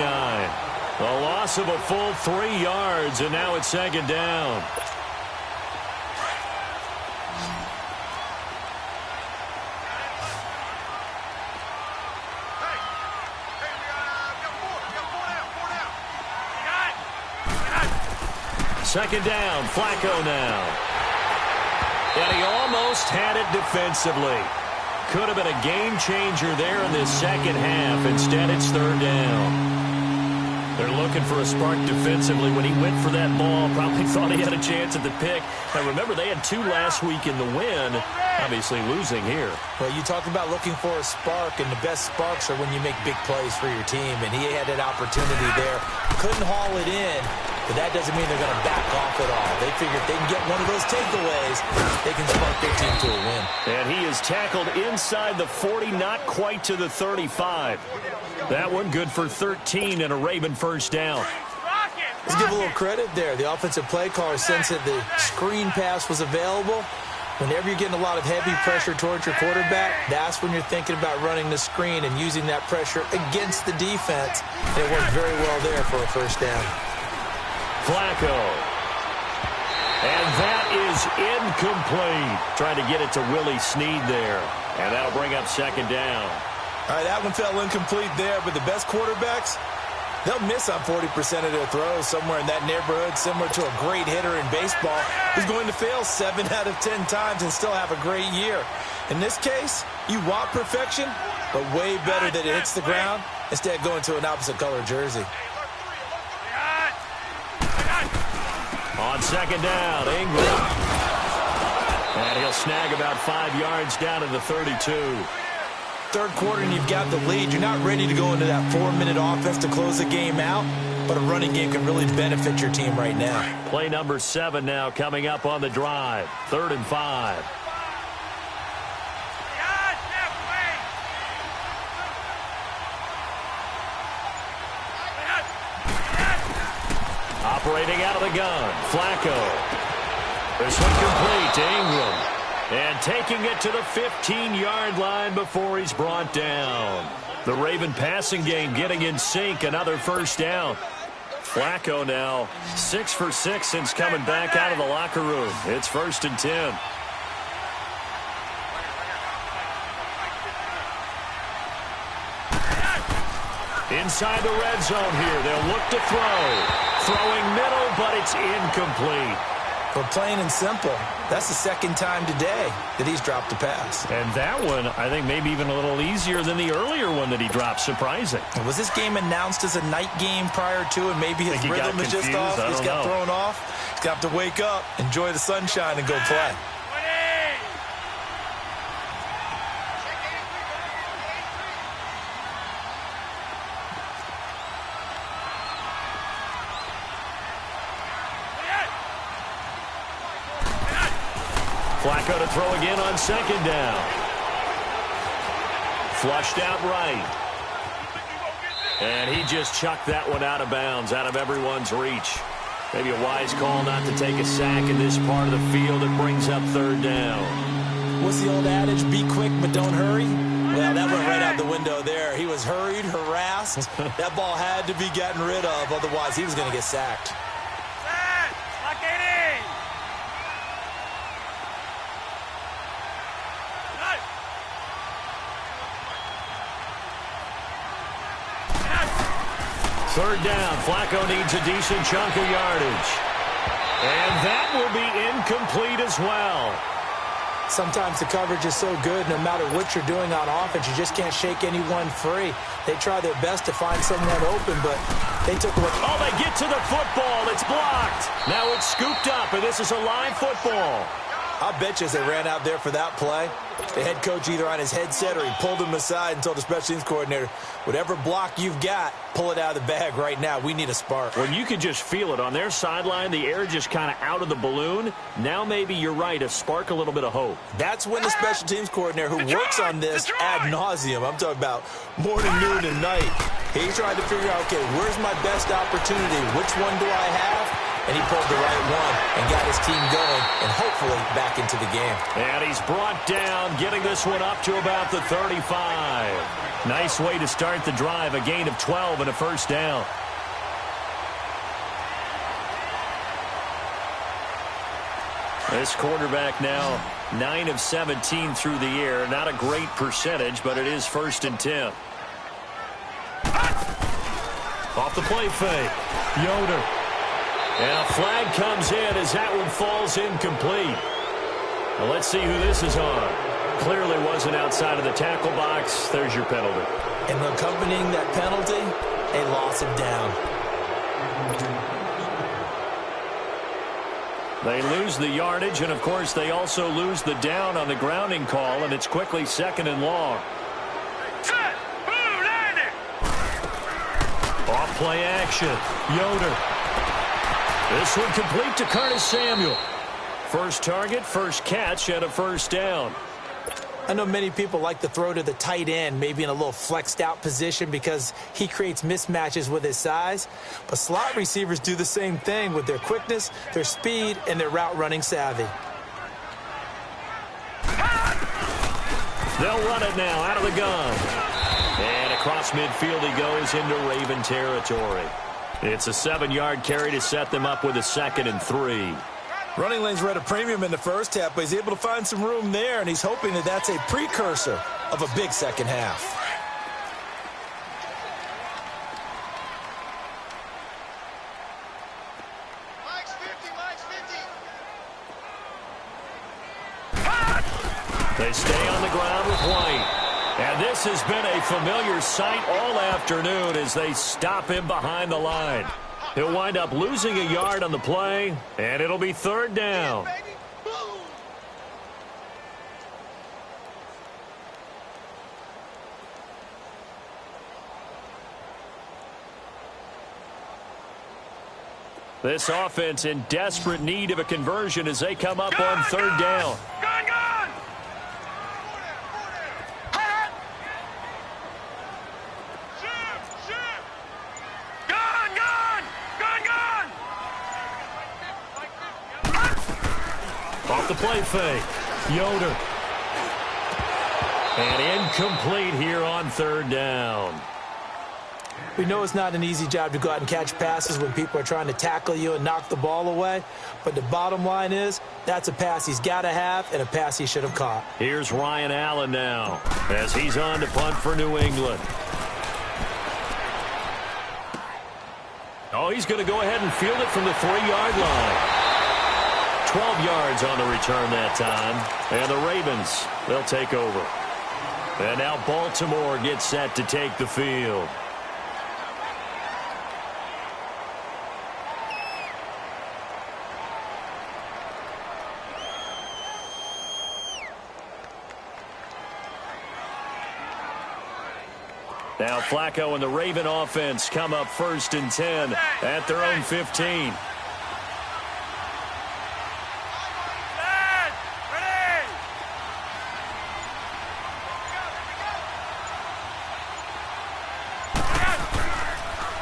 [SPEAKER 6] A loss of a full 3 yards, and now it's 2nd down. Second down, Flacco now. And he almost had it defensively. Could have been a game changer there in this second half. Instead, it's 3rd down. They're looking for a spark defensively. When he went for that ball, probably thought he had a chance at the pick. Now, remember, they had 2 last week in the win. Obviously losing here.
[SPEAKER 7] Well, you talk about looking for a spark, and the best sparks are when you make big plays for your team. And he had that opportunity there. Couldn't haul it in. But that doesn't mean they're going to back off at all. They figure if they can get one of those takeaways, they can spark their team to a win.
[SPEAKER 6] And he is tackled inside the 40, not quite to the 35. That one good for 13 and a Raven first down.
[SPEAKER 7] Let's give a little credit there. The offensive play caller sensed that the screen pass was available. Whenever you're getting a lot of heavy pressure towards your quarterback, that's when you're thinking about running the screen and using that pressure against the defense. And it worked very well there for a first down.
[SPEAKER 6] Flacco. And that is incomplete. Trying to get it to Willie Snead there. And that'll bring up 2nd down.
[SPEAKER 7] All right, that one fell incomplete there, but the best quarterbacks, they'll miss on 40% of their throws somewhere in that neighborhood, similar to a great hitter in baseball who's going to fail 7 out of 10 times and still have a great year. In this case, you want perfection, but way better that it hits the ground instead of going to an opposite color jersey.
[SPEAKER 6] On 2nd down, Ingram. And he'll snag about 5 yards down to the 32.
[SPEAKER 7] 3rd quarter and you've got the lead. You're not ready to go into that 4-minute offense to close the game out, but a running game can really benefit your team right now.
[SPEAKER 6] Play number 7 now coming up on the drive. 3rd and 5. Operating out of the gun, Flacco. This one complete to Ingram. And taking it to the 15-yard line before he's brought down. The Raven passing game getting in sync, another first down. Flacco now 6 for 6 since coming back out of the locker room. It's 1st and 10. Inside the red zone here. They'll look to throw. Throwing middle, but it's incomplete.
[SPEAKER 7] But plain and simple, that's the 2nd time today that he's dropped a pass.
[SPEAKER 6] And that one, I think, maybe even a little easier than the earlier one that he dropped. Surprising.
[SPEAKER 7] Was this game announced as a night game prior to, and maybe his rhythm is just off? He's got thrown off. He's got to wake up, enjoy the sunshine, and go play.
[SPEAKER 6] Flacco to throw again on 2nd down. Flushed out right. And he just chucked that one out of bounds, out of everyone's reach. Maybe a wise call not to take a sack in this part of the field. It brings up third down.
[SPEAKER 7] What's the old adage? Be quick, but don't hurry? Well, that went right out the window there. He was hurried, harassed. That ball had to be gotten rid of. Otherwise, he was going to get sacked.
[SPEAKER 6] Third down. Flacco needs a decent chunk of yardage. And that will be incomplete as well.
[SPEAKER 7] Sometimes the coverage is so good, no matter what you're doing on offense, you just can't shake anyone free. They try their best to find someone open, but they took away.
[SPEAKER 6] Oh, they get to the football. It's blocked. Now it's scooped up, and this is a live football.
[SPEAKER 7] I'll bet you as they ran out there for that play, the head coach either on his headset or he pulled him aside and told the special teams coordinator, whatever block you've got, pull it out of the bag right now. We need a spark.
[SPEAKER 6] Well, you could just feel it on their sideline. The air just kind of out of the balloon. Now maybe you're right, a spark, a little bit of hope.
[SPEAKER 7] That's when the special teams coordinator who works on this ad nauseum, I'm talking about morning, noon, and night, he tried to figure out, okay, where's my best opportunity? Which one do I have? And he pulled the right one and got his team going and hopefully back into the game.
[SPEAKER 6] And he's brought down, getting this one up to about the 35. Nice way to start the drive, a gain of 12 and a first down. This quarterback now 9 of 17 through the air. Not a great percentage, but it is 1st and 10. Off the play fake. Yoder. And a flag comes in as that one falls incomplete. Well, let's see who this is on. Clearly wasn't outside of the tackle box. There's your penalty.
[SPEAKER 7] And accompanying that penalty, a loss of down.
[SPEAKER 6] They lose the yardage, and, of course, they also lose the down on the grounding call, and it's quickly 2nd and long. Off play action. Yoder. This one complete to Curtis Samuel. First target, first catch, and a first down.
[SPEAKER 7] I know many people like to throw to the tight end, maybe in a little flexed out position because he creates mismatches with his size. But slot receivers do the same thing with their quickness, their speed, and their route running savvy.
[SPEAKER 6] They'll run it now out of the gun. And across midfield he goes into Raven territory. It's a 7-yard carry to set them up with a 2nd and 3.
[SPEAKER 7] Running lanes were at a premium in the first half, but he's able to find some room there, and he's hoping that that's a precursor of a big second half.
[SPEAKER 6] They stay on the ground with White. And this has been a familiar sight all afternoon as they stop him behind the line. He'll wind up losing a yard on the play, and it'll be 3rd down. This offense in desperate need of a conversion as they come up on 3rd down. Off the play fake. Yoder. And incomplete here on 3rd down.
[SPEAKER 7] We know it's not an easy job to go out and catch passes when people are trying to tackle you and knock the ball away. But the bottom line is, that's a pass he's got to have and a pass he should have caught.
[SPEAKER 6] Here's Ryan Allen now as he's on to punt for New England. Oh, he's going to go ahead and field it from the 3-yard line. 12 yards on the return that time. And the Ravens, they'll take over. And now Baltimore gets set to take the field. Now Flacco and the Raven offense come up 1st and 10 at their own 15.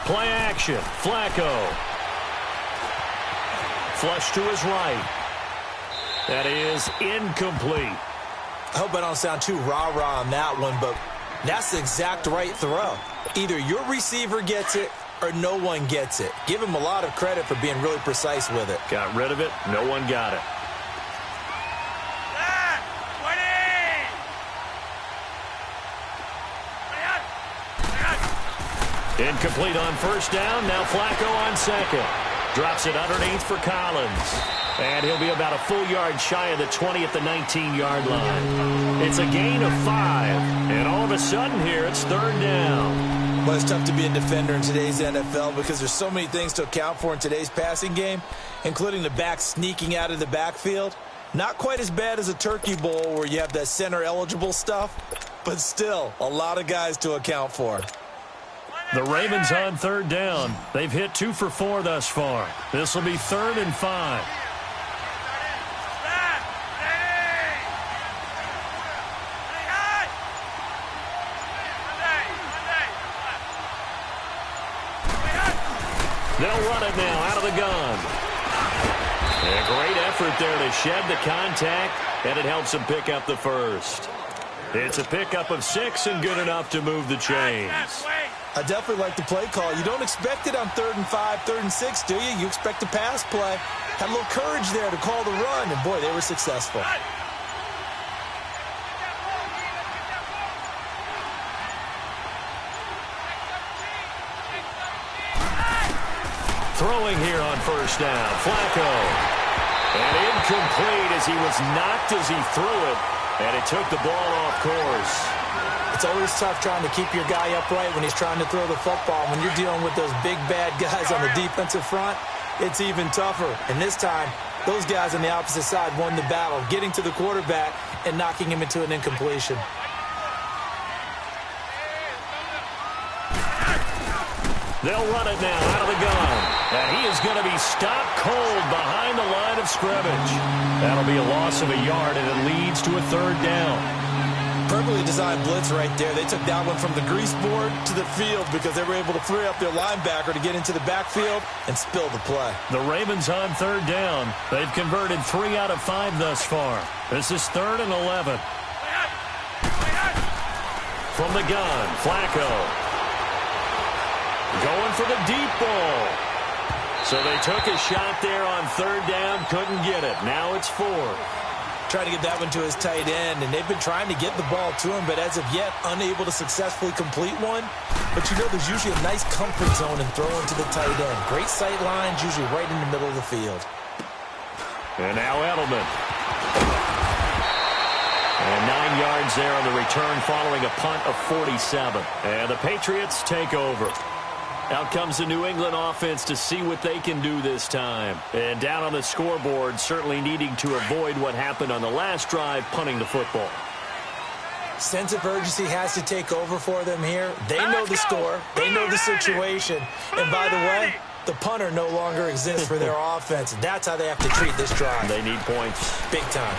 [SPEAKER 6] Play action. Flacco. Flush to his right. That is incomplete.
[SPEAKER 7] I hope I don't sound too rah-rah on that one, but that's the exact right throw. Either your receiver gets it or no one gets it. Give him a lot of credit for being really precise with it.
[SPEAKER 6] Got rid of it. No one got it. Incomplete on first down. Now Flacco on second. Drops it underneath for Collins. And he'll be about a full yard shy of the 20 at the 19-yard line. It's a gain of 5. And all of a sudden here, it's third down.
[SPEAKER 7] Well, it's tough to be a defender in today's NFL because there's so many things to account for in today's passing game, including the back sneaking out of the backfield. Not quite as bad as a turkey bowl where you have that center-eligible stuff, but still a lot of guys to account for.
[SPEAKER 6] The Ravens on third down. They've hit 2 for 4 thus far. This will be 3rd and 5. They'll run it now out of the gun. A great effort there to shed the contact, and it helps them pick up the first. It's a pickup of 6 and good enough to move the chains.
[SPEAKER 7] I definitely like the play call. You don't expect it on 3rd and 5, 3rd and 6, do you? You expect a pass play. Had a little courage there to call the run, and boy, they were successful.
[SPEAKER 6] Throwing here on first down, Flacco. And incomplete as he was knocked as he threw it, and it took the ball off course.
[SPEAKER 7] It's always tough trying to keep your guy upright when he's trying to throw the football. When you're dealing with those big, bad guys on the defensive front, it's even tougher. And this time, those guys on the opposite side won the battle, getting to the quarterback and knocking him into an incompletion.
[SPEAKER 6] They'll run it now out of the gun. And he is going to be stopped cold behind the line of scrimmage. That'll be a loss of a yard, and it leads to a third down.
[SPEAKER 7] Perfectly designed blitz right there. They took that one from the grease board to the field because they were able to free up their linebacker to get into the backfield and spill the play.
[SPEAKER 6] The Ravens on third down. They've converted 3 out of 5 thus far. This is 3rd and 11. From the gun, Flacco. Going for the deep ball. So they took a shot there on third down, couldn't get it. Now it's 4.
[SPEAKER 7] Trying to get that one to his tight end, and they've been trying to get the ball to him, but as of yet, unable to successfully complete one. But you know there's usually a nice comfort zone in throwing to the tight end. Great sight lines, usually right in the middle of the field.
[SPEAKER 6] And now Edelman. And 9 yards there on the return following a punt of 47. And the Patriots take over. Out comes the New England offense to see what they can do this time. And down on the scoreboard, certainly needing to avoid what happened on the last drive, punting the football.
[SPEAKER 7] Sense of urgency has to take over for them here. They know the score. They know the situation. And by the way, the punter no longer exists for their offense. That's how they have to treat this drive.
[SPEAKER 6] They need points.
[SPEAKER 7] Big time.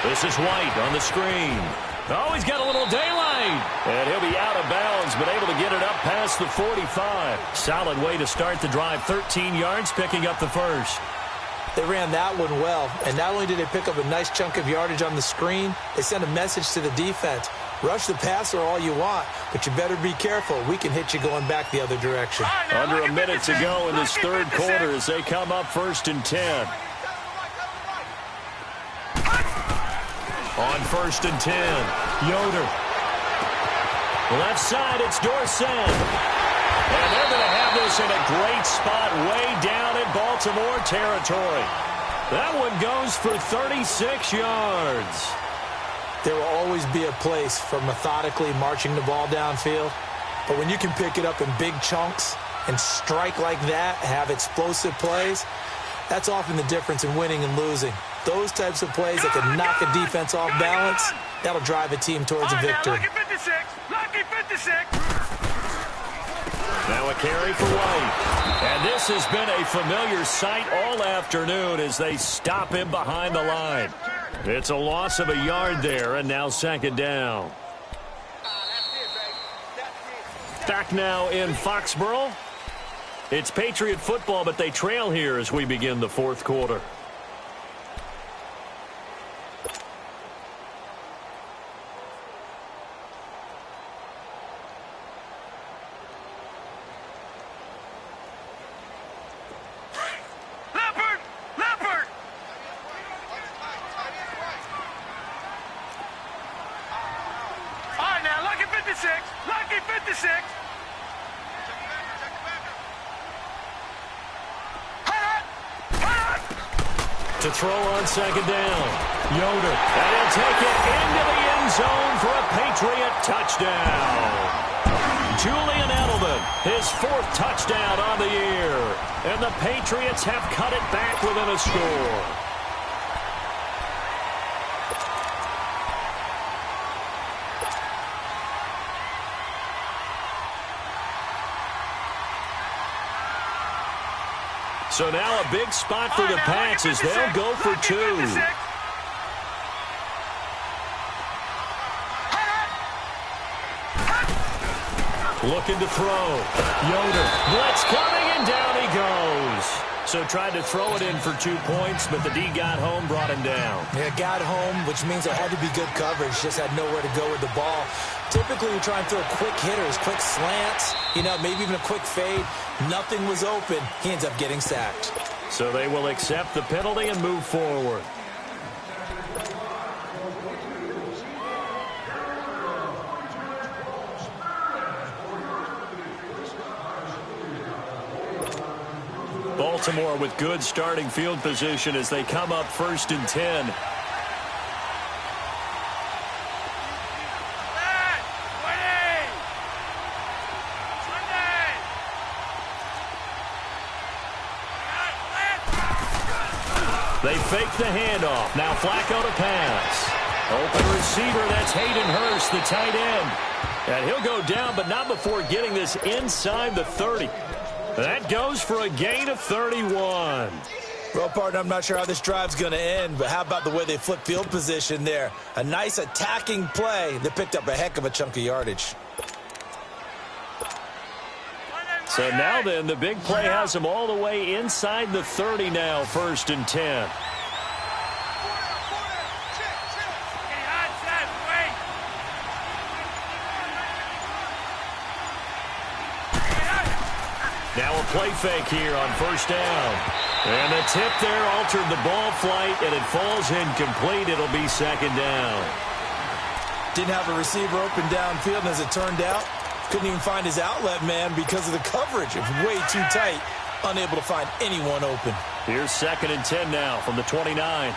[SPEAKER 6] This is White on the screen. Oh, he's got a little daylight. And he'll be out of bounds, but able to get it up past the 45. Solid way to start the drive. 13 yards, picking up the first.
[SPEAKER 7] They ran that one well. And not only did they pick up a nice chunk of yardage on the screen, they sent a message to the defense. Rush the passer all you want, but you better be careful. We can hit you going back the other direction.
[SPEAKER 6] Under a minute to go in this third quarter as they come up 1st and 10. On 1st and 10, Yoder. Left side, it's Dorsett. And they're going to have this in a great spot way down in Baltimore territory. That one goes for 36 yards.
[SPEAKER 7] There will always be a place for methodically marching the ball downfield. But when you can pick it up in big chunks and strike like that, have explosive plays, that's often the difference in winning and losing. Those types of plays that can knock a defense off balance, that'll drive a team towards a victory.
[SPEAKER 8] Lucky 56.
[SPEAKER 6] Now a carry for White. And this has been a familiar sight all afternoon as they stop him behind the line. It's a loss of a yard there, and now 2nd down. Back now in Foxborough. It's Patriot football, but they trail here as we begin the fourth quarter.
[SPEAKER 8] Lucky 56.
[SPEAKER 6] To throw on second down. Yoder. And he'll take it into the end zone for a Patriot touchdown. Julian Edelman, his fourth touchdown on the year. And the Patriots have cut it back within a score. So now a big spot for the Pats as they'll go for two. Looking to throw. Yoder. Blitz coming, and down he goes. So tried to throw it in for 2 points, but the D got home, brought him down.
[SPEAKER 7] Yeah, got home, which means there had to be good coverage. Just had nowhere to go with the ball. Typically, you try and throw quick hitters, quick slants, maybe even a quick fade. Nothing was open. He ends up getting sacked.
[SPEAKER 6] So they will accept the penalty and move forward. Baltimore with good starting field position as they come up 1st and 10. They fake the handoff. Now Flacco to pass. Open receiver, that's Hayden Hurst, the tight end. And he'll go down, but not before getting this inside the 30. That goes for a gain of 31.
[SPEAKER 7] Well, partner, I'm not sure how this drive's going to end, but how about the way they flip field position there? A nice attacking play that picked up a heck of a chunk of yardage.
[SPEAKER 6] So now then, the big play has them all the way inside the 30 now, 1st and 10. Now a play fake here on 1st down. And the tip there altered the ball flight, and it falls incomplete. It'll be 2nd down.
[SPEAKER 7] Didn't have a receiver open downfield, and as it turned out, couldn't even find his outlet man because of the coverage. It was way too tight, unable to find anyone open.
[SPEAKER 6] Here's 2nd and 10 now from the 29.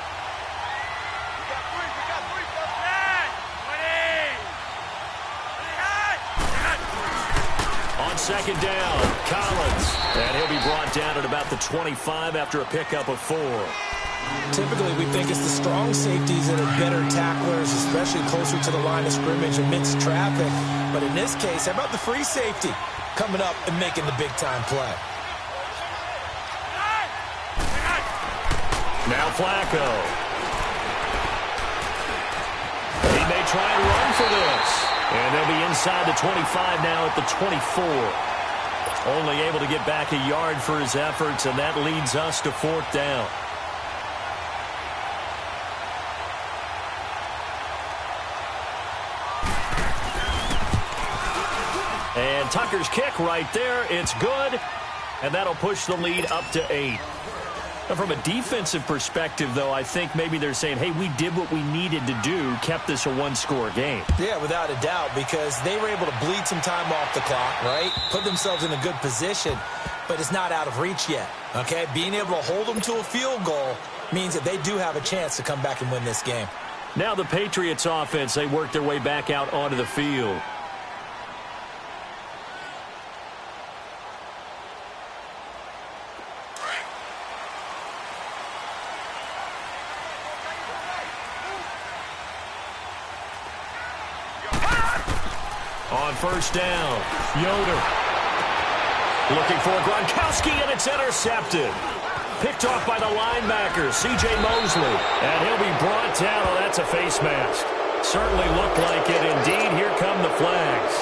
[SPEAKER 6] On 2nd down, Collins. And he'll be brought down at about the 25 after a pickup of 4.
[SPEAKER 7] Typically, we think it's the strong safeties that are better tacklers, especially closer to the line of scrimmage amidst traffic. But in this case, how about the free safety coming up and making the big-time play?
[SPEAKER 6] Now Flacco. He may try and run for this. And they'll be inside the 25 now at the 24. Only able to get back a yard for his efforts, and that leads us to 4th down. And Tucker's kick right there. It's good, and that'll push the lead up to 8. And from a defensive perspective, though, I think maybe they're saying, hey, we did what we needed to do, kept this a one-score game.
[SPEAKER 7] Yeah, without a doubt, because they were able to bleed some time off the clock, right? Put themselves in a good position, but it's not out of reach yet, okay? Being able to hold them to a field goal means that they do have a chance to come back and win this game.
[SPEAKER 6] Now the Patriots offense, they work their way back out onto the field. On 1st down, Yoder. Looking for Gronkowski, and it's intercepted. Picked off by the linebacker, C.J. Mosley. And he'll be brought down. Oh, that's a face mask. Certainly looked like it. Indeed, here come the flags.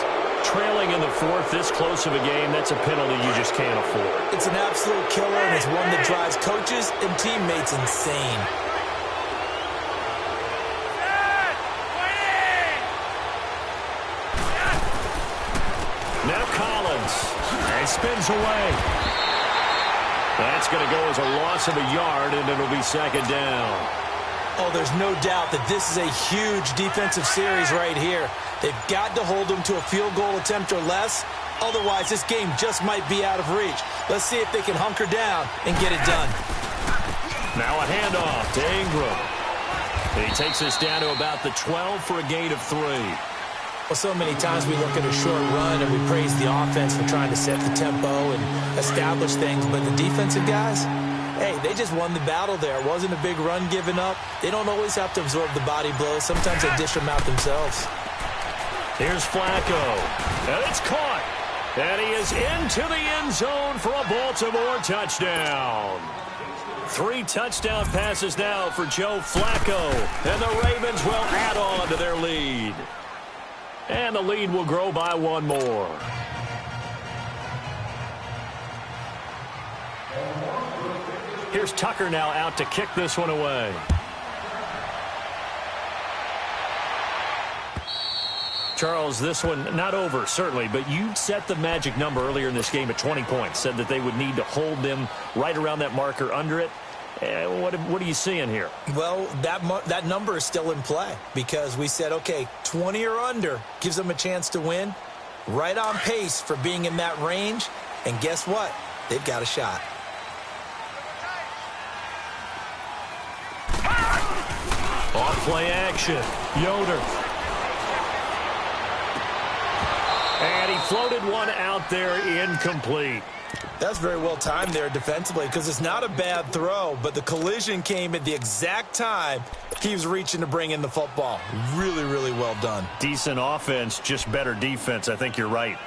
[SPEAKER 6] trailing in the fourth, this close of a game, that's a penalty you just can't afford.
[SPEAKER 7] It's an absolute killer, and it's one that drives coaches and teammates insane.
[SPEAKER 6] Now Collins, and spins away. That's going to go as a loss of a yard, and it'll be second down.
[SPEAKER 7] Oh, there's no doubt that this is a huge defensive series right here. They've got to hold them to a field goal attempt or less. Otherwise, this game just might be out of reach. Let's see if they can hunker down and get it done.
[SPEAKER 6] Now a handoff to Ingram. He takes us down to about the 12 for a gain of 3.
[SPEAKER 7] Well, so many times we look at a short run and we praise the offense for trying to set the tempo and establish things, but the defensive guys, hey, they just won the battle there. It wasn't a big run given up. They don't always have to absorb the body blows. Sometimes they dish them out themselves.
[SPEAKER 6] Here's Flacco, and it's caught. And he is into the end zone for a Baltimore touchdown. 3 touchdown passes now for Joe Flacco, and the Ravens will add on to their lead. And the lead will grow by 1 more. Here's Tucker now out to kick this one away. Charles, this one not over, certainly, but you set the magic number earlier in this game at 20 points, said that they would need to hold them right around that marker under it. What are you seeing here?
[SPEAKER 7] Well, that number is still in play because we said, okay, 20 or under gives them a chance to win. Right on pace for being in that range. And guess what? They've got a shot.
[SPEAKER 6] Off play action. Yoder. And he floated one out there incomplete.
[SPEAKER 7] That's very well timed there defensively because it's not a bad throw, but the collision came at the exact time he was reaching to bring in the football. Really, really well done.
[SPEAKER 6] Decent offense, just better defense. I think you're right.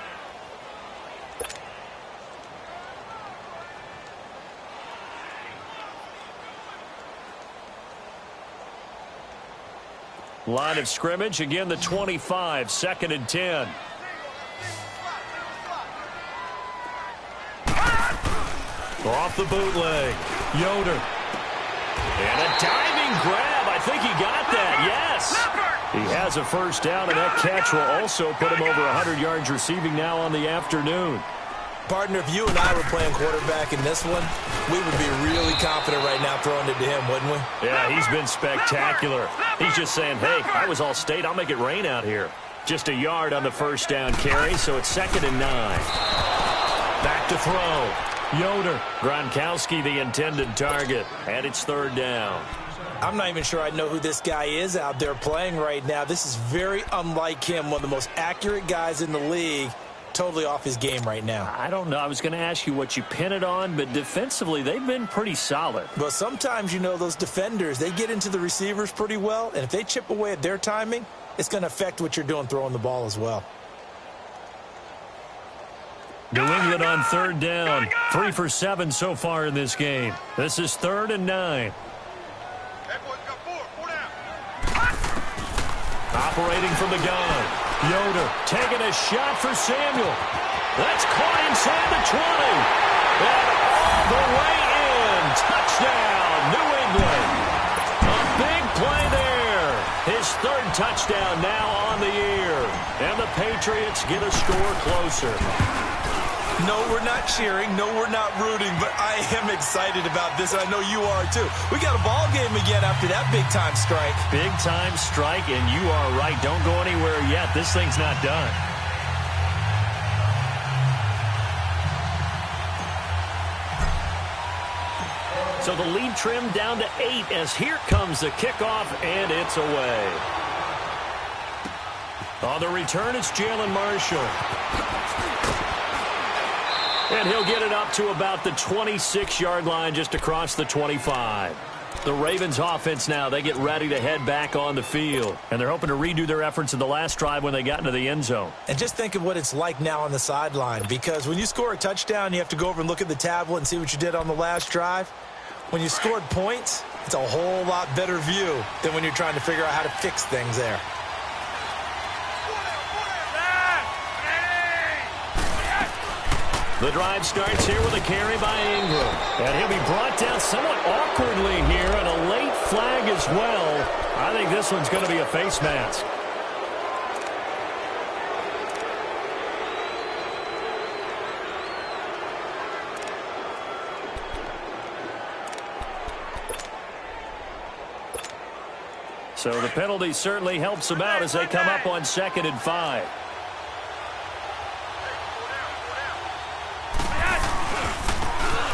[SPEAKER 6] Line of scrimmage, again the 25, 2nd and 10. Off the bootleg, Yoder. And a diving grab. I think he got that, yes. He has a first down, and that catch will also put him over 100 yards receiving now on the afternoon.
[SPEAKER 7] Partner, if you and I were playing quarterback in this one, we would be really confident right now throwing it to him, wouldn't we?
[SPEAKER 6] Yeah, he's been spectacular. He's just saying, hey, I was all state. I'll make it rain out here. Just a yard on the first down carry, so it's 2nd and 9. Back to throw. Yoder. Gronkowski, the intended target, and it's 3rd down.
[SPEAKER 7] I'm not even sure I know who this guy is out there playing right now. This is very unlike him, one of the most accurate guys in the league. Totally off his game right now.
[SPEAKER 6] I don't know. I was going to ask you what you pin it on, but defensively, they've been pretty solid.
[SPEAKER 7] But sometimes, you know, those defenders, they get into the receivers pretty well, and if they chip away at their timing, it's going to affect what you're doing throwing the ball as well.
[SPEAKER 6] New England on 3rd down. 3 for 7 so far in this game. This is 3rd and 9. Operating from the gun. Yoder taking a shot for Samuel. That's caught inside the 20. And all the way in. Touchdown, New England. A big play there. His 3rd touchdown now on the year. And the Patriots get a score closer.
[SPEAKER 7] No, we're not cheering. No, we're not rooting. But I am excited about this, and I know you are too. We got a ball game again after that big-time strike.
[SPEAKER 6] Big-time strike, and you are right. Don't go anywhere yet. This thing's not done. So the lead trimmed down to 8 as here comes the kickoff, and it's away. On the return, it's Jalen Marshall. And he'll get it up to about the 26-yard line, just across the 25. The Ravens offense now, they get ready to head back on the field. And they're hoping to redo their efforts in the last drive when they got into the end zone.
[SPEAKER 7] And just think of what it's like now on the sideline. Because when you score a touchdown, you have to go over and look at the tablet and see what you did on the last drive. When you scored points, it's a whole lot better view than when you're trying to figure out how to fix things there.
[SPEAKER 6] The drive starts here with a carry by Ingram. And he'll be brought down somewhat awkwardly here, and a late flag as well. I think this one's going to be a face mask. So the penalty certainly helps them out as they come up on 2nd and 5.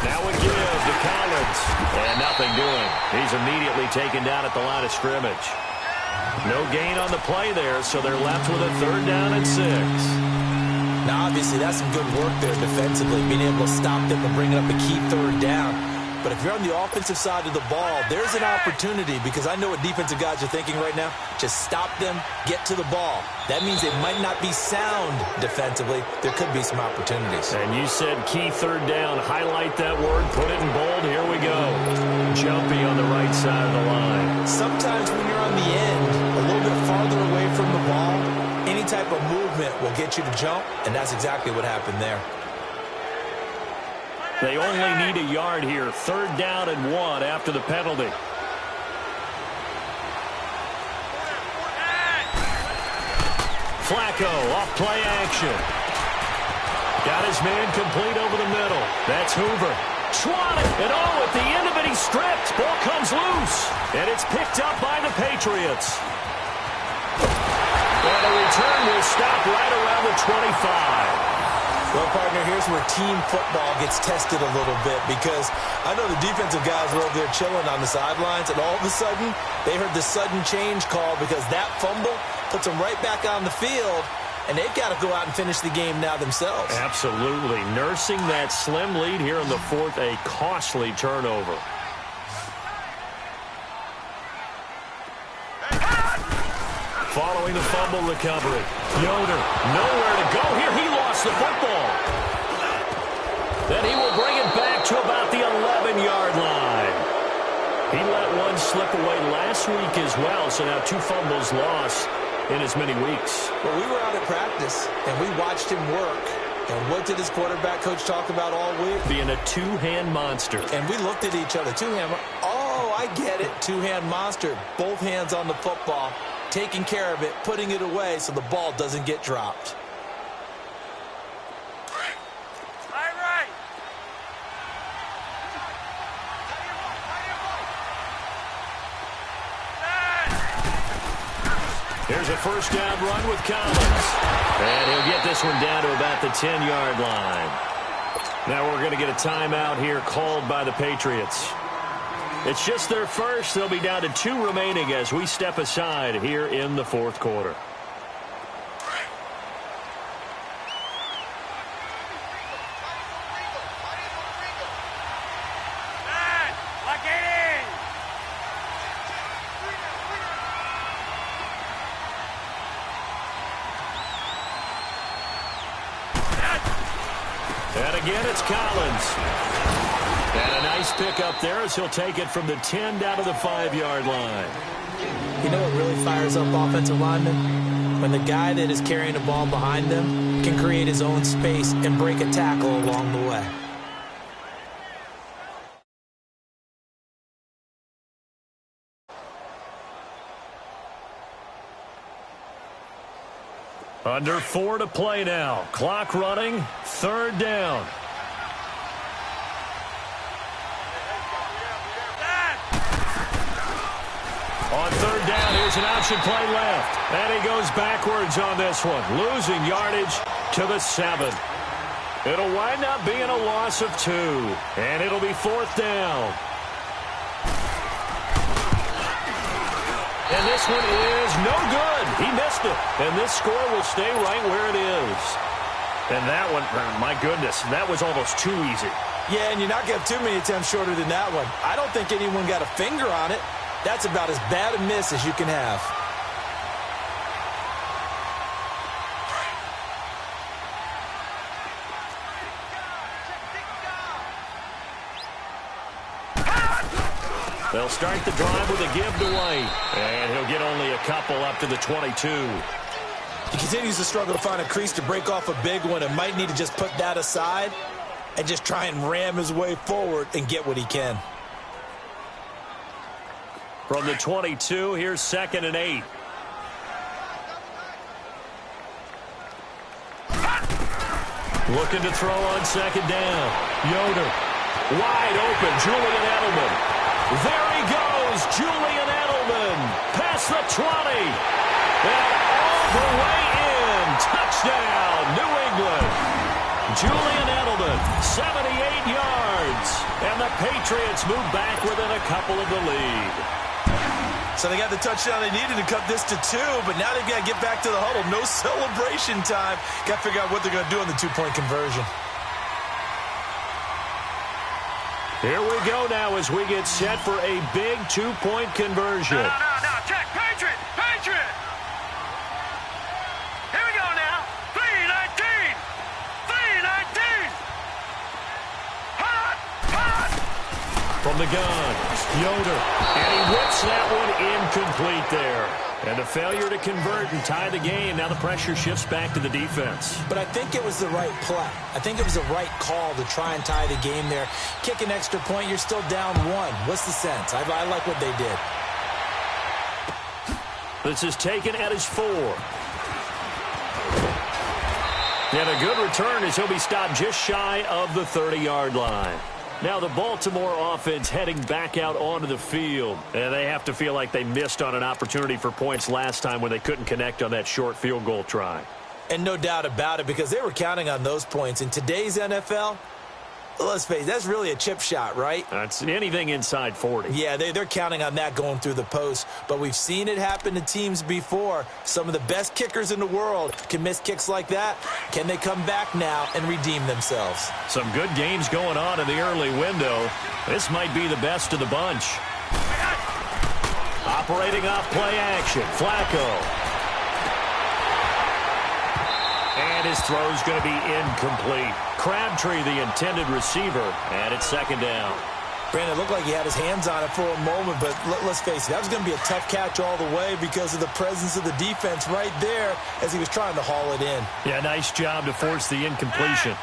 [SPEAKER 6] Now a give to Collins. And nothing doing. He's immediately taken down at the line of scrimmage. No gain on the play there, so they're left with a 3rd down and 6.
[SPEAKER 7] Now, obviously, that's some good work there defensively, being able to stop them and bringing up a key 3rd down. But if you're on the offensive side of the ball, there's an opportunity, because I know what defensive guys are thinking right now. Just stop them, get to the ball. That means they might not be sound defensively. There could be some opportunities.
[SPEAKER 6] And you said key 3rd down. Highlight that word. Put it in bold. Here we go. Jumpy on the right side of the line.
[SPEAKER 7] Sometimes when you're on the end, a little bit farther away from the ball, any type of movement will get you to jump, and that's exactly what happened there.
[SPEAKER 6] They only need a yard here. 3rd down and 1 after the penalty. Flacco off play action. Got his man complete over the middle. That's Hoover. Swatted. And at the end of it, he's stripped. Ball comes loose. And it's picked up by the Patriots. And the return will stop right around the 25.
[SPEAKER 7] Well, partner, here's where team football gets tested a little bit, because I know the defensive guys were over there chilling on the sidelines, and all of a sudden, they heard the sudden change call because that fumble puts them right back on the field, and they've got to go out and finish the game now themselves.
[SPEAKER 6] Absolutely. Nursing that slim lead here in the 4th, a costly turnover. Following the fumble recovery, Yoder nowhere to go here. He lost the football. Then he will bring it back to about the 11-yard line. He let one slip away last week as well, so now 2 fumbles lost in as many weeks.
[SPEAKER 7] Well, we were out at practice, and we watched him work. And what did his quarterback coach talk about all week?
[SPEAKER 6] Being a 2-hand monster.
[SPEAKER 7] And we looked at each other. 2-hand. Oh, I get it. 2-hand monster. Both hands on the football, taking care of it, putting it away so the ball doesn't get dropped.
[SPEAKER 6] Here's a 1st down run with Collins. And he'll get this one down to about the 10-yard line. Now we're going to get a timeout here called by the Patriots. It's just their first. They'll be down to 2 remaining as we step aside here in the 4th quarter. And again, it's Collins. And a nice pickup there as he'll take it from the 10 down to the 5-yard line.
[SPEAKER 7] You know what really fires up offensive linemen? When the guy that is carrying the ball behind them can create his own space and break a tackle along the way.
[SPEAKER 6] Under 4 to play now. Clock running. 3rd down. On 3rd down, here's an option play left. And he goes backwards on this one. Losing yardage to the 7. It'll wind up being a loss of 2. And it'll be 4th down. And this one is no good. He missed it. And this score will stay right where it is. And that one, my goodness, that was almost too easy.
[SPEAKER 7] Yeah, and you're not going to have too many attempts shorter than that one. I don't think anyone got a finger on it. That's about as bad a miss as you can have.
[SPEAKER 6] They'll start the drive with a give to White. And he'll get only a couple up to the 22.
[SPEAKER 7] He continues to struggle to find a crease to break off a big one and might need to just put that aside. and just try and ram his way forward and get what he can.
[SPEAKER 6] From the 22, here's 2nd and 8. Looking to throw on 2nd down. Yoder, wide open, Julian Edelman. There he goes, Julian Edelman, past the 20. And all the way in, touchdown, New England. Julian Edelman, 78 yards. And the Patriots move back within a couple of the lead.
[SPEAKER 7] So they got the touchdown they needed to cut this to 2, but now they've got to get back to the huddle. No celebration time. Got to figure out what they're going to do on the 2-point conversion.
[SPEAKER 6] Here we go now as we get set for a big 2-point conversion.
[SPEAKER 8] No, check, Patriot! Here we go now, 3-19! Hot!
[SPEAKER 6] From the gun, Yoder, and he whips that one incomplete there. And a failure to convert and tie the game. Now the pressure shifts back to the defense.
[SPEAKER 7] But I think it was the right play. I think it was the right call to try and tie the game there. Kick an extra point, you're still down 1. What's the sense? I like what they did.
[SPEAKER 6] This is taken at his 4. And a good return as he'll be stopped just shy of the 30-yard line. Now the Baltimore offense heading back out onto the field. And they have to feel like they missed on an opportunity for points last time when they couldn't connect on that short field goal try.
[SPEAKER 7] And no doubt about it, because they were counting on those points. In today's NFL, let's face it, that's really a chip shot, right?
[SPEAKER 6] That's anything inside 40.
[SPEAKER 7] Yeah, they're counting on that going through the post. But we've seen it happen to teams before. Some of the best kickers in the world can miss kicks like that. Can they come back now and redeem themselves?
[SPEAKER 6] Some good games going on in the early window. This might be the best of the bunch. Operating off play action, Flacco. And his throw's going to be incomplete. Crabtree, the intended receiver, and it's 2nd down.
[SPEAKER 7] Brandon, it looked like he had his hands on it for a moment, but let's face it, that was going to be a tough catch all the way because of the presence of the defense right there as he was trying to haul it in.
[SPEAKER 6] Yeah, nice job to force the incompletion.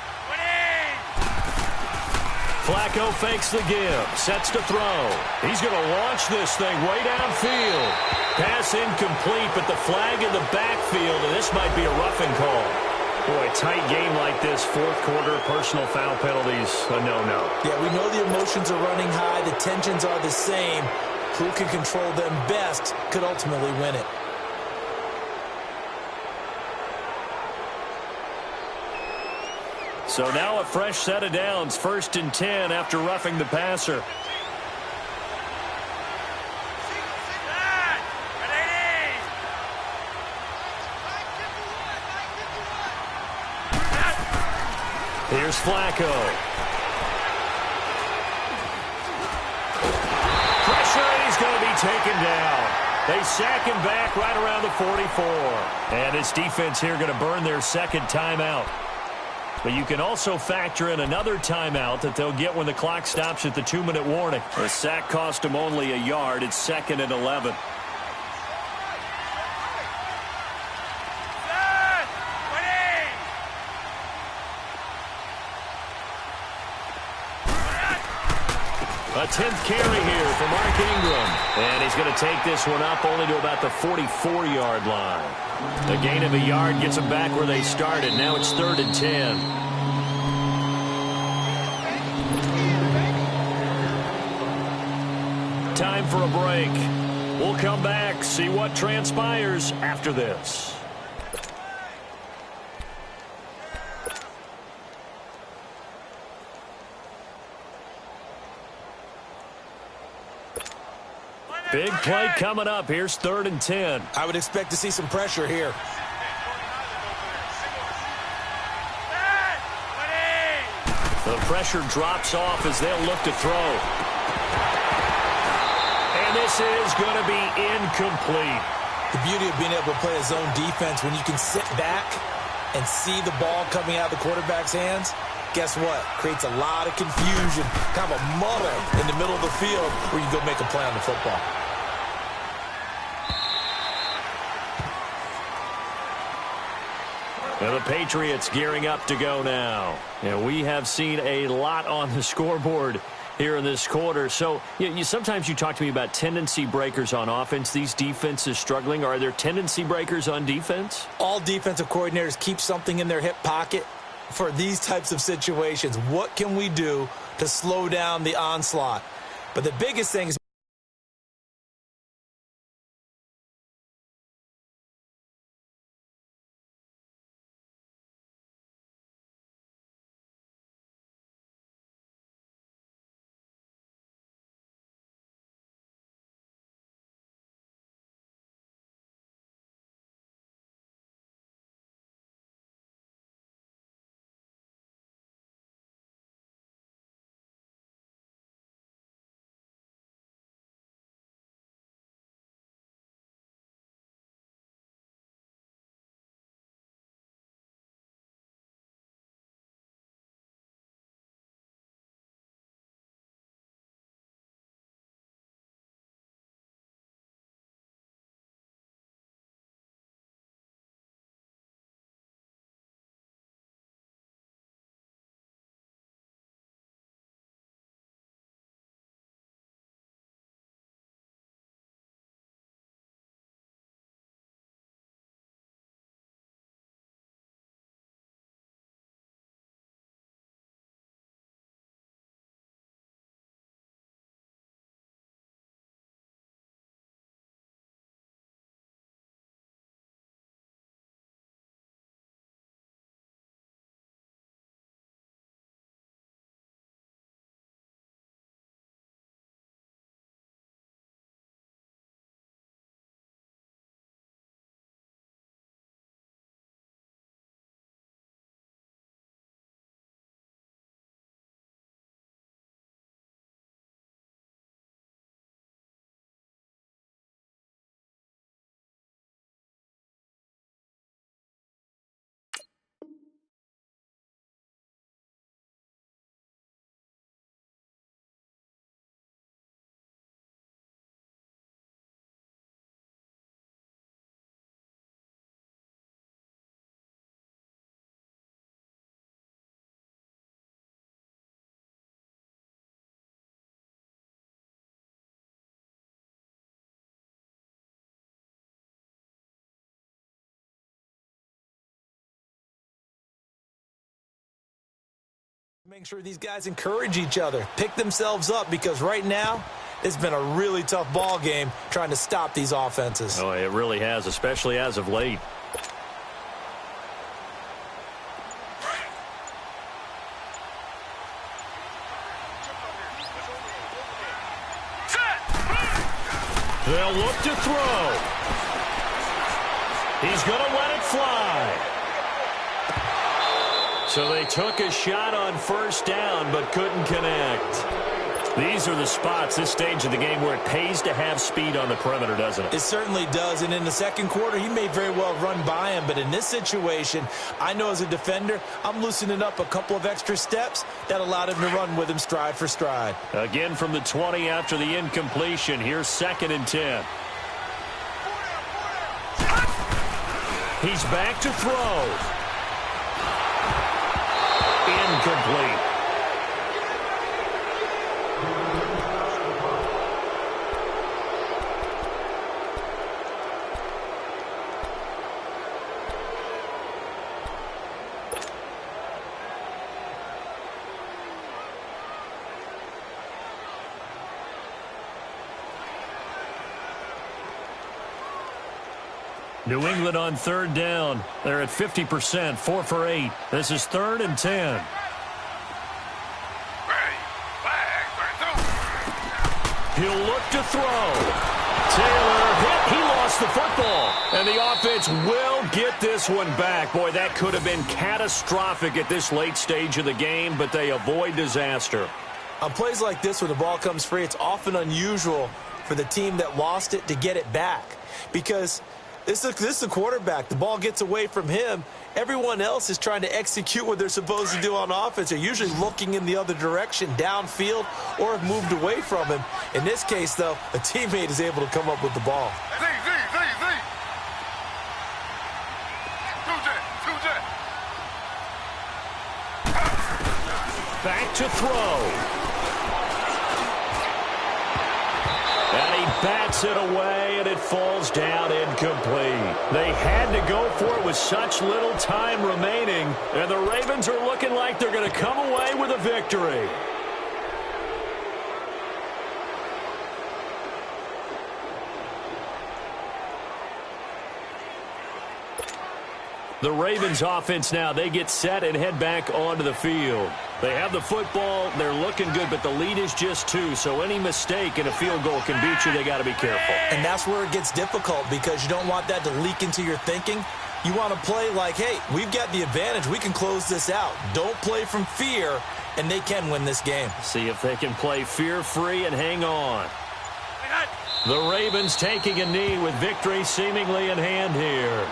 [SPEAKER 6] Flacco fakes the give, sets to throw. He's going to launch this thing way downfield. Pass incomplete, but the flag in the backfield, and this might be a roughing call. Boy, a tight game like this, 4th quarter, personal foul penalties, a no-no.
[SPEAKER 7] Yeah, we know the emotions are running high. The tensions are the same. Who can control them best could ultimately win it.
[SPEAKER 6] So now a fresh set of downs, 1st and 10 after roughing the passer. Here's Flacco. Pressure, and he's going to be taken down. They sack him back right around the 44. And his defense here going to burn their 2nd timeout. But you can also factor in another timeout that they'll get when the clock stops at the 2-minute warning. The sack cost him only a yard. It's 2nd and 11. A 10th carry here for Mark Ingram. And he's going to take this one up only to about the 44-yard line. A gain of a yard gets them back where they started. Now it's 3rd and 10. Time for a break. We'll come back, see what transpires after this. Big play coming up. Here's 3rd and 10.
[SPEAKER 7] I would expect to see some pressure here.
[SPEAKER 6] The pressure drops off as they'll look to throw. And this is going to be incomplete.
[SPEAKER 7] The beauty of being able to play a zone defense when you can sit back and see the ball coming out of the quarterback's hands, guess what? Creates a lot of confusion, kind of a muddle in the middle of the field where you go make a play on the football.
[SPEAKER 6] And the Patriots gearing up to go now. And we have seen a lot on the scoreboard here in this quarter. So sometimes you talk to me about tendency breakers on offense. These defenses struggling. Are there tendency breakers on defense?
[SPEAKER 7] All defensive coordinators keep something in their hip pocket for these types of situations. What can we do to slow down the onslaught? But the biggest thing is make sure these guys encourage each other, pick themselves up, because right now it's been a really tough ball game trying to stop these offenses.
[SPEAKER 6] Oh, it really has, especially as of late. They'll look to throw. He's going to let it fly. So they took a shot on first down but couldn't connect. These are the spots, this stage of the game, where it pays to have speed on the perimeter, doesn't it?
[SPEAKER 7] It certainly does, and in the second quarter, he may very well run by him, but in this situation, I know as a defender, I'm loosening up a couple of extra steps that allowed him to run with him stride for stride.
[SPEAKER 6] Again from the 20 after the incompletion. Here's 2nd and 10. He's back to throw. Incomplete. New England on 3rd down. They're at 50%, 4 for 8. This is 3rd and 10. He'll look to throw. Taylor hit. He lost the football. And the offense will get this one back. Boy, that could have been catastrophic at this late stage of the game, but they avoid disaster.
[SPEAKER 7] On plays like this, when the ball comes free, it's often unusual for the team that lost it to get it back, because this is a quarterback. The ball gets away from him. Everyone else is trying to execute what they're supposed to do on offense. They're usually looking in the other direction, downfield, or have moved away from him. In this case, though, a teammate is able to come up with the ball.
[SPEAKER 6] back to throw. And he bats it away, and it falls down incomplete. They had to go for it with such little time remaining, and the Ravens are looking like they're going to come away with a victory. The Ravens offense now, they get set and head back onto the field. They have the football, they're looking good, but the lead is just 2, so any mistake in a field goal can beat you. They got to be careful.
[SPEAKER 7] And that's where it gets difficult because you don't want that to leak into your thinking. You want to play like, hey, we've got the advantage. We can close this out. Don't play from fear, and they can win this game.
[SPEAKER 6] See if they can play fear-free and hang on. The Ravens taking a knee with victory seemingly in hand here.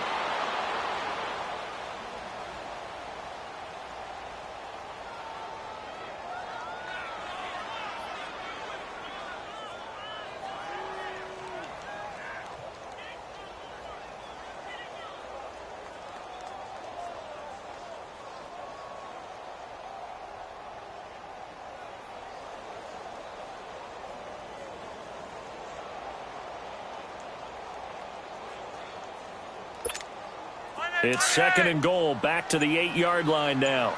[SPEAKER 6] It's 2nd and goal, back to the 8-yard line now.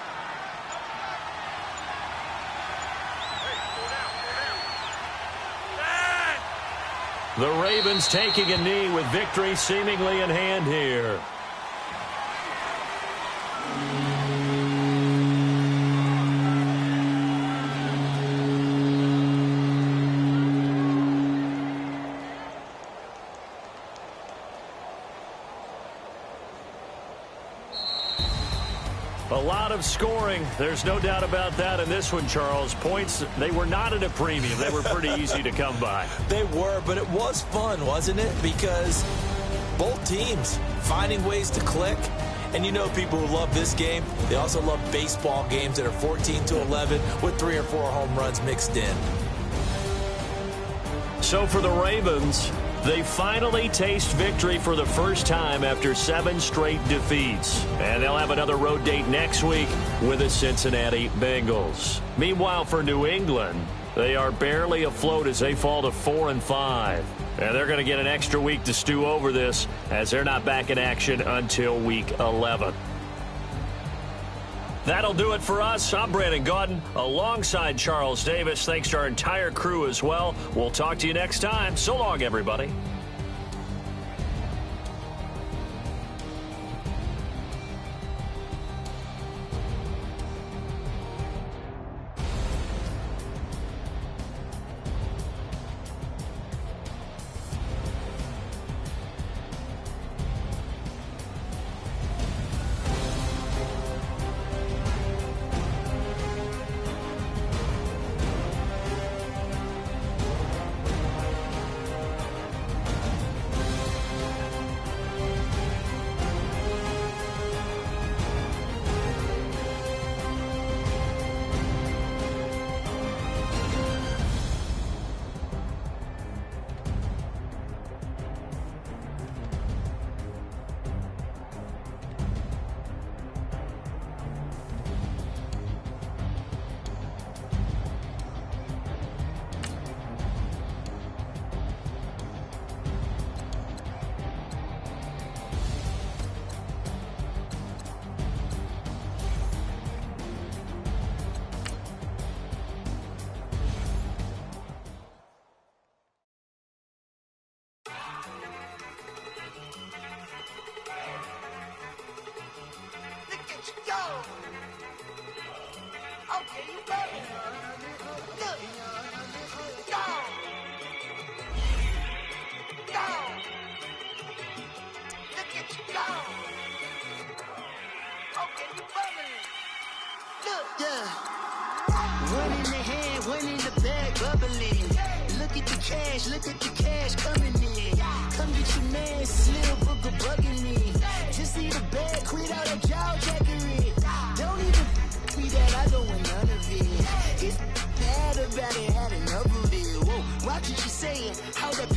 [SPEAKER 6] The Ravens taking a knee with victory seemingly in hand here. A lot of scoring. There's no doubt about that in this one, Charles. Points, they were not at a premium. They were pretty easy to come by.
[SPEAKER 7] They were, but it was fun, wasn't it? Because both teams finding ways to click. And you know people who love this game, they also love baseball games that are 14-11 with 3 or 4 home runs mixed in.
[SPEAKER 6] So for the Ravens, they finally taste victory for the first time after 7 straight defeats. And they'll have another road date next week with the Cincinnati Bengals. Meanwhile, for New England, they are barely afloat as they fall to 4-5. And they're going to get an extra week to stew over this as they're not back in action until week 11. That'll do it for us. I'm Brandon Gaudin alongside Charles Davis. Thanks to our entire crew as well. We'll talk to you next time. So long, everybody.
[SPEAKER 9] Look at the cash coming in. Come get your man, Slim Booker bugging me. Just see the bag, quit out a jaw jackery. Don't even me that I don't want none of it. It's bad about it, had enough of it. Whoa, watch what you saying, how that